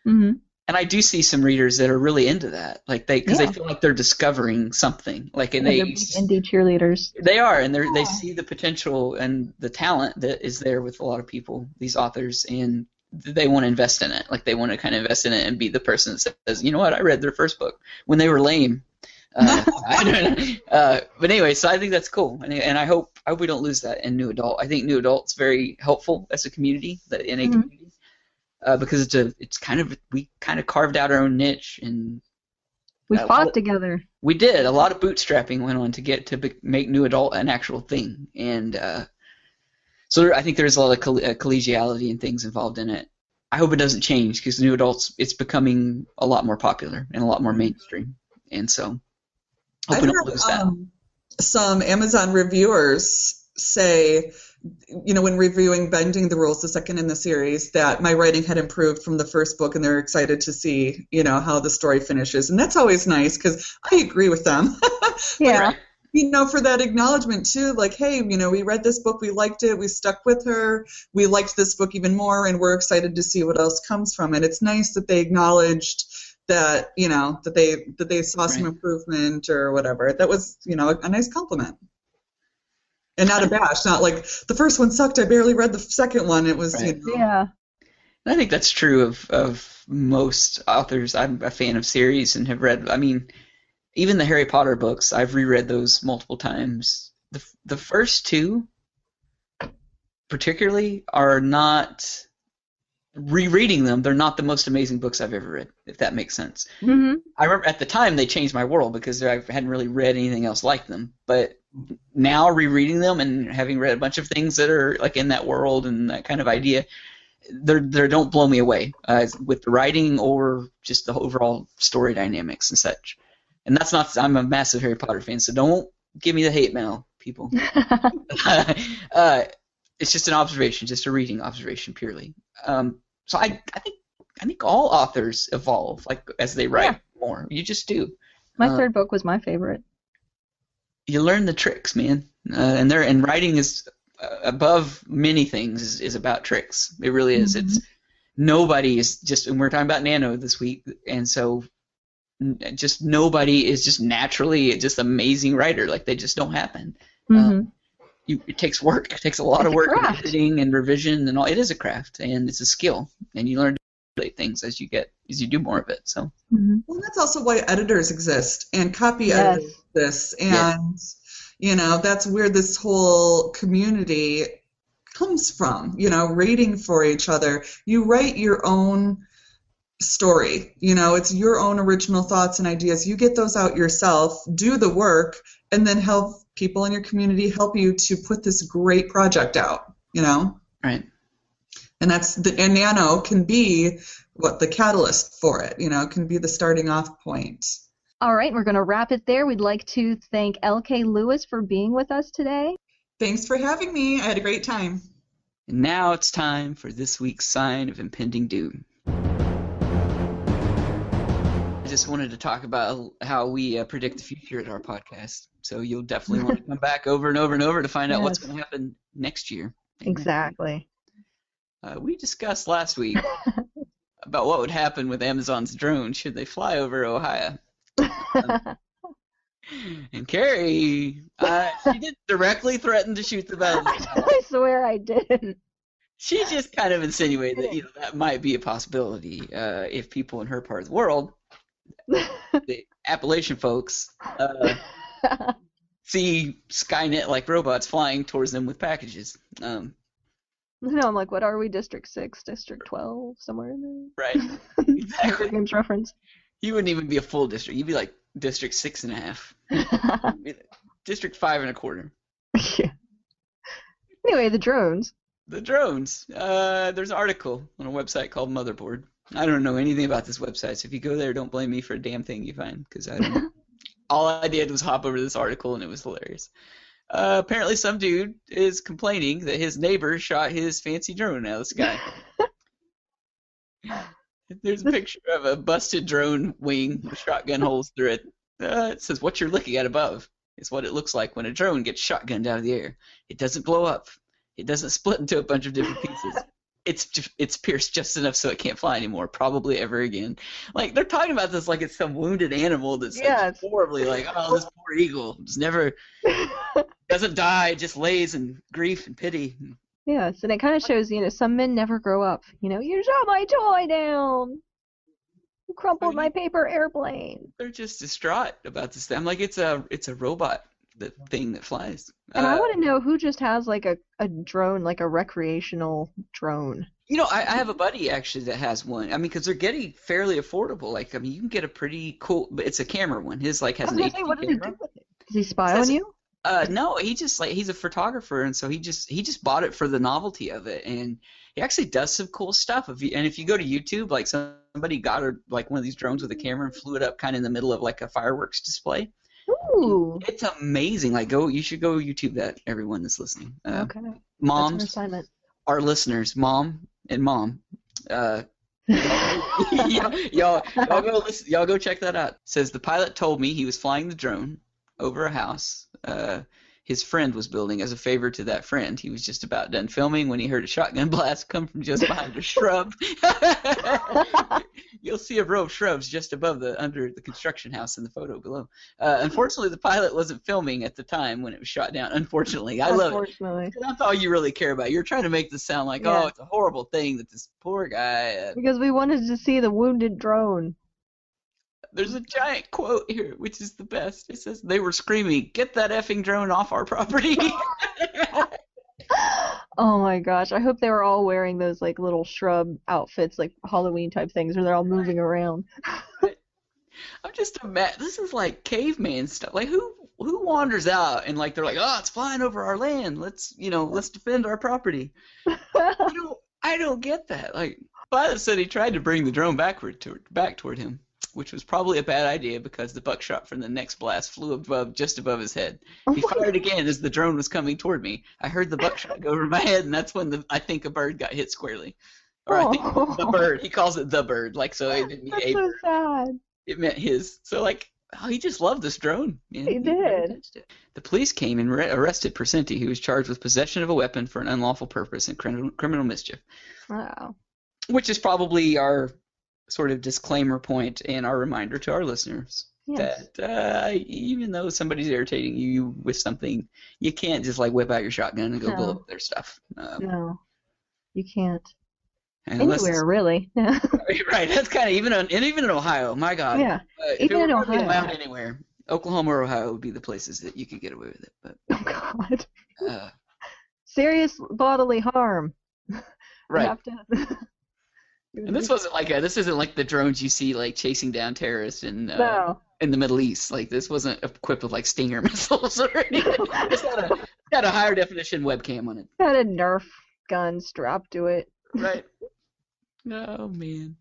[SPEAKER 3] Mm-hmm. And I do see some readers that are really into that, because they feel like they're discovering something. And
[SPEAKER 1] they're big indie cheerleaders.
[SPEAKER 3] They are, and they see the potential and the talent that is there with a lot of people, these authors, and they want to invest in it. They want to kind of invest in it and be the person that says, you know what, I read their first book when they were lame. But anyway, so I think that's cool, and I hope we don't lose that in New Adult. I think New Adult's very helpful as a community, the NA community. Because we kind of carved out our own niche, and
[SPEAKER 1] we fought together.
[SPEAKER 3] We did. A lot of bootstrapping went on to make New Adult an actual thing, and so I think there's a lot of collegiality and things involved in it. I hope it doesn't change because New Adults, it's becoming a lot more popular and a lot more mainstream, and so I hope we don't lose that.
[SPEAKER 5] Some Amazon reviewers say, when reviewing Bending the Rules, the second in the series, that my writing had improved from the first book, and they're excited to see, how the story finishes. And that's always nice because I agree with them.
[SPEAKER 1] Yeah.
[SPEAKER 5] for that acknowledgement too, like, hey, we read this book, we liked it, we stuck with her, we liked this book even more, and we're excited to see what else comes from it. It's nice that they acknowledged that, that they saw some improvement or whatever. That was, a nice compliment. And not a bash, not like the first one sucked, I barely read the second one. It was,
[SPEAKER 1] Yeah.
[SPEAKER 3] I think that's true of most authors. I'm a fan of series and have read, even the Harry Potter books, I've reread those multiple times. The first two, particularly, are not, rereading them, they're not the most amazing books I've ever read, if that makes sense.
[SPEAKER 1] Mm-hmm.
[SPEAKER 3] I remember at the time they changed my world because I hadn't really read anything else like them. But now rereading them and having read a bunch of things that are like in that world and that kind of idea, they don't blow me away with the writing or just the overall story dynamics and such. And that's not, I'm a massive Harry Potter fan, so don't give me the hate mail, people. It's just an observation, just a reading observation purely. So I think all authors evolve like as they write more. You just do.
[SPEAKER 1] My third book was my favorite.
[SPEAKER 3] You learn the tricks, man. And writing is above many things is about tricks. It really is.
[SPEAKER 1] Mm-hmm.
[SPEAKER 3] It's nobody is just, and we're talking about Nano this week, and so just nobody is just naturally just amazing writer. Like they just don't happen.
[SPEAKER 1] Mm-hmm.
[SPEAKER 3] It takes work. It takes a lot of work, editing and revision and all. It is a craft and it's a skill, and you learn to manipulate things as you do more of it. So.
[SPEAKER 1] Mm-hmm.
[SPEAKER 5] Well, that's also why editors exist and copy editors exist, and that's where this whole community comes from. Rating for each other. You write your own story. It's your own original thoughts and ideas. You get those out yourself, do the work, and then help people in your community help you to put this great project out,
[SPEAKER 3] Right.
[SPEAKER 5] And and Nano can be the catalyst for it, can be the starting off point.
[SPEAKER 1] All right, we're going to wrap it there. We'd like to thank L.K. Lewis for being with us today.
[SPEAKER 5] Thanks for having me. I had a great time.
[SPEAKER 3] And now it's time for this week's sign of impending doom. I just wanted to talk about how we predict the future at our podcast. So you'll definitely want to come back over and over and over to find out what's going to happen next year.
[SPEAKER 1] Exactly.
[SPEAKER 3] We discussed last week about what would happen with Amazon's drone should they fly over Ohio. And Carrie, she didn't directly threaten to shoot the battle.
[SPEAKER 1] I swear I didn't.
[SPEAKER 3] She just kind of insinuated that that might be a possibility if people in her part of the world, the Appalachian folks, see Skynet-like robots flying towards them with packages.
[SPEAKER 1] No, I'm like, what are we? District 6, District 12, somewhere in there?
[SPEAKER 3] Right. Exactly.
[SPEAKER 1] Games reference.
[SPEAKER 3] You wouldn't even be a full district. You'd be like District 6.5. District 5.25.
[SPEAKER 1] Yeah. Anyway, the drones.
[SPEAKER 3] The drones. There's an article on a website called Motherboard. I don't know anything about this website, so if you go there, don't blame me for a damn thing you find, because I don't know. All I did was hop over to this article, and it was hilarious. Apparently some dude is complaining that his neighbor shot his fancy drone out of the sky. There's a picture of a busted drone wing with shotgun holes through it. It says, what you're looking at above is what it looks like when a drone gets shotgunned out of the air. It doesn't blow up. It doesn't split into a bunch of different pieces. It's pierced just enough so it can't fly anymore, probably ever again. Like, they're talking about this like it's some wounded animal that's like, horribly like, oh, this poor eagle just never doesn't die, just lays in grief and pity.
[SPEAKER 1] Yes, and it kind of shows, some men never grow up. You shot my toy down. You crumpled my paper airplane.
[SPEAKER 3] They're just distraught about this thing. I'm like, it's a robot, the thing that flies.
[SPEAKER 1] And I want to know who just has like a drone, like a recreational drone.
[SPEAKER 3] I have a buddy actually that has one. I mean, because they're getting fairly affordable. Like, I mean, you can get a pretty cool, but it's a camera one. His like has an HD camera.
[SPEAKER 1] What does he do with it? Does he spy on you?
[SPEAKER 3] No, he just he's a photographer, and so he just bought it for the novelty of it, and he actually does some cool stuff. If you go to YouTube, like somebody got like one of these drones with a camera and flew it up kind of in the middle of like a fireworks display.
[SPEAKER 1] Ooh,
[SPEAKER 3] it's amazing. Like you should go YouTube that, everyone that's listening.
[SPEAKER 1] Okay.
[SPEAKER 3] Moms,
[SPEAKER 1] that's an assignment.
[SPEAKER 3] Our listeners, mom, y'all go listen, y'all go check that out. It says the pilot told me he was flying the drone over a house his friend was building as a favor to that friend. He was just about done filming when he heard a shotgun blast come from just behind a shrub. You'll see a row of shrubs just under the construction house in the photo below. Unfortunately, the pilot wasn't filming at the time when it was shot down. Unfortunately. I love it. That's all you really care about. You're trying to make this sound like, oh, it's a horrible thing that this poor guy...
[SPEAKER 1] because we wanted to see the wounded drone.
[SPEAKER 3] There's a giant quote here, which is the best. It says, they were screaming, "Get that effing drone off our property."
[SPEAKER 1] Oh my gosh. I hope they were all wearing those like little shrub outfits, like Halloween type things, where they're all moving around.
[SPEAKER 3] I'm just imagine this is like caveman stuff. Like who wanders out and like they're like, "Oh, it's flying over our land. Let's defend our property." I don't get that. Like pilot said he tried to bring the drone back toward him, which was probably a bad idea because the buckshot from the next blast flew just above his head. He fired again as the drone was coming toward me. I heard the buckshot go over my head, and that's when I think a bird got hit squarely. Or I think the bird. He calls it the bird, like so it didn't mean a bird.
[SPEAKER 1] Sad.
[SPEAKER 3] It meant his. So like, he just loved this drone. Man.
[SPEAKER 1] He did.
[SPEAKER 3] The police came and arrested Percenti, who was charged with possession of a weapon for an unlawful purpose and criminal mischief.
[SPEAKER 1] Wow.
[SPEAKER 3] Which is probably our sort of disclaimer point and our reminder to our listeners that even though somebody's irritating you with something, you can't just like whip out your shotgun and go blow up their stuff.
[SPEAKER 1] No, you can't.
[SPEAKER 3] Anywhere,
[SPEAKER 1] really.
[SPEAKER 3] Right. That's kind of even in Ohio. My God.
[SPEAKER 1] Yeah.
[SPEAKER 3] Even in Ohio. Allowed anywhere, Oklahoma or Ohio would be the places that you could get away with it. But
[SPEAKER 1] oh God. Serious bodily harm.
[SPEAKER 3] Right.
[SPEAKER 1] You have to.
[SPEAKER 3] And this isn't like the drones you see like chasing down terrorists in the Middle East. Like this wasn't equipped with like Stinger missiles or anything. It's got a higher definition webcam on it.
[SPEAKER 1] Got a Nerf gun strapped to it.
[SPEAKER 3] Right. Oh man.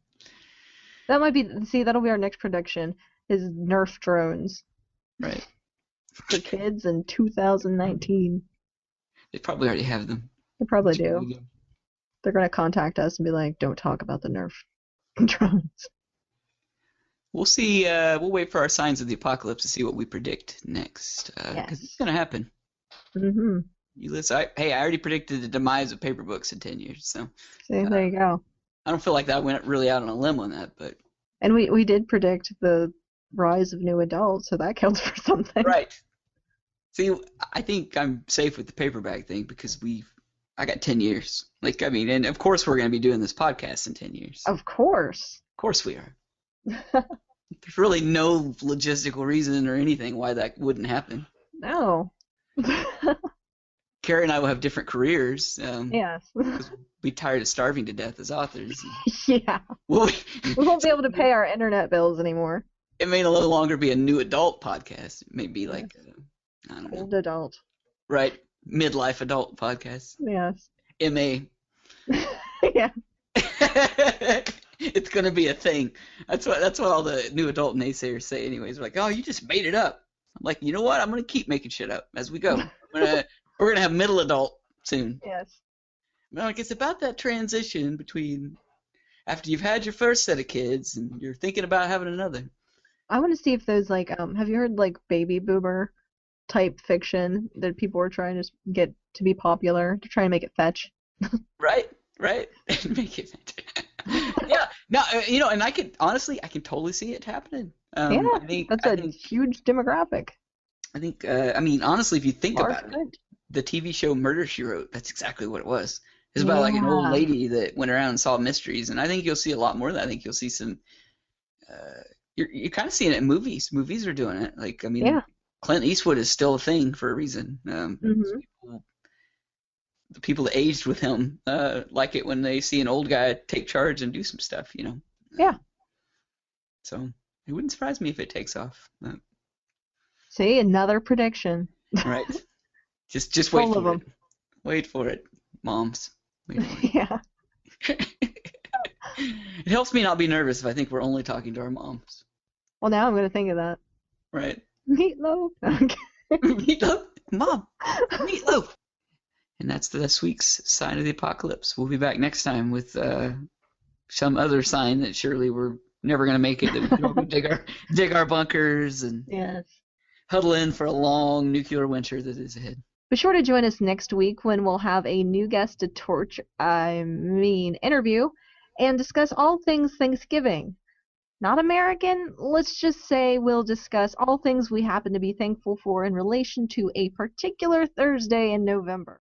[SPEAKER 1] That'll be our next production is Nerf drones.
[SPEAKER 3] Right.
[SPEAKER 1] For kids in 2019.
[SPEAKER 3] They probably already have them.
[SPEAKER 1] They probably do. They're going to contact us and be like, don't talk about the Nerf drones.
[SPEAKER 3] We'll see. We'll wait for our signs of the apocalypse to see what we predict next. Because it's going to happen.
[SPEAKER 1] Mm-hmm.
[SPEAKER 3] I already predicted the demise of paper books in 10 years. So
[SPEAKER 1] see, there you go.
[SPEAKER 3] I don't feel like that went really out on a limb on that. But
[SPEAKER 1] and we did predict the rise of new adults, so that counts for something.
[SPEAKER 3] Right. See, I think I'm safe with the paperback thing because I got 10 years. Like, I mean, and of course we're going to be doing this podcast in 10 years.
[SPEAKER 1] Of course.
[SPEAKER 3] Of course we are. There's really no logistical reason or anything why that wouldn't happen.
[SPEAKER 1] No.
[SPEAKER 3] Carrie and I will have different careers.
[SPEAKER 1] Yes.
[SPEAKER 3] We'll be tired of starving to death as authors.
[SPEAKER 1] Yeah. We won't be able to pay our internet bills anymore.
[SPEAKER 3] It may no longer be a new adult podcast. It may be like, I don't know.
[SPEAKER 1] Old adult.
[SPEAKER 3] Right. Midlife adult podcast.
[SPEAKER 1] Yes.
[SPEAKER 3] MA.
[SPEAKER 1] Yeah.
[SPEAKER 3] It's gonna be a thing. That's what all the new adult naysayers say anyways. They're like, oh, you just made it up. I'm like, you know what? I'm gonna keep making shit up as we go. We're gonna have middle adult soon.
[SPEAKER 1] Yes.
[SPEAKER 3] Like it's about that transition between after you've had your first set of kids and you're thinking about having another.
[SPEAKER 1] I want to see if those like have you heard like baby boomer type fiction that people are trying to get to be popular to try and make it fetch.
[SPEAKER 3] Right. Make it fetch. Yeah. No, and I can totally see it happening.
[SPEAKER 1] That's a huge demographic.
[SPEAKER 3] I think, honestly, if you think about it, the TV show Murder, She Wrote, that's exactly what it was. It's about like an old lady that went around and solved mysteries, and I think you'll see a lot more of that. I think you'll see some. You're kind of seeing it in movies. Movies are doing it. Like, Clint Eastwood is still a thing for a reason. The people that aged with him like it when they see an old guy take charge and do some stuff,
[SPEAKER 1] Yeah.
[SPEAKER 3] So it wouldn't surprise me if it takes off.
[SPEAKER 1] See, another prediction.
[SPEAKER 3] Right. Just wait for it. Wait for it, moms. Wait for it.
[SPEAKER 1] Yeah.
[SPEAKER 3] It helps me not be nervous if I think we're only talking to our moms.
[SPEAKER 1] Well, now I'm going to think of that.
[SPEAKER 3] Right.
[SPEAKER 1] Meatloaf.
[SPEAKER 3] Meatloaf? Mom. Meatloaf. And that's this week's sign of the apocalypse. We'll be back next time with some other sign that surely we're never going to make it. That we can dig our bunkers and.
[SPEAKER 1] Yes.
[SPEAKER 3] huddle in for a long nuclear winter that is ahead.
[SPEAKER 1] Be sure to join us next week when we'll have a new guest to interview, and discuss all things Thanksgiving. Not American, let's just say we'll discuss all things we happen to be thankful for in relation to a particular Thursday in November.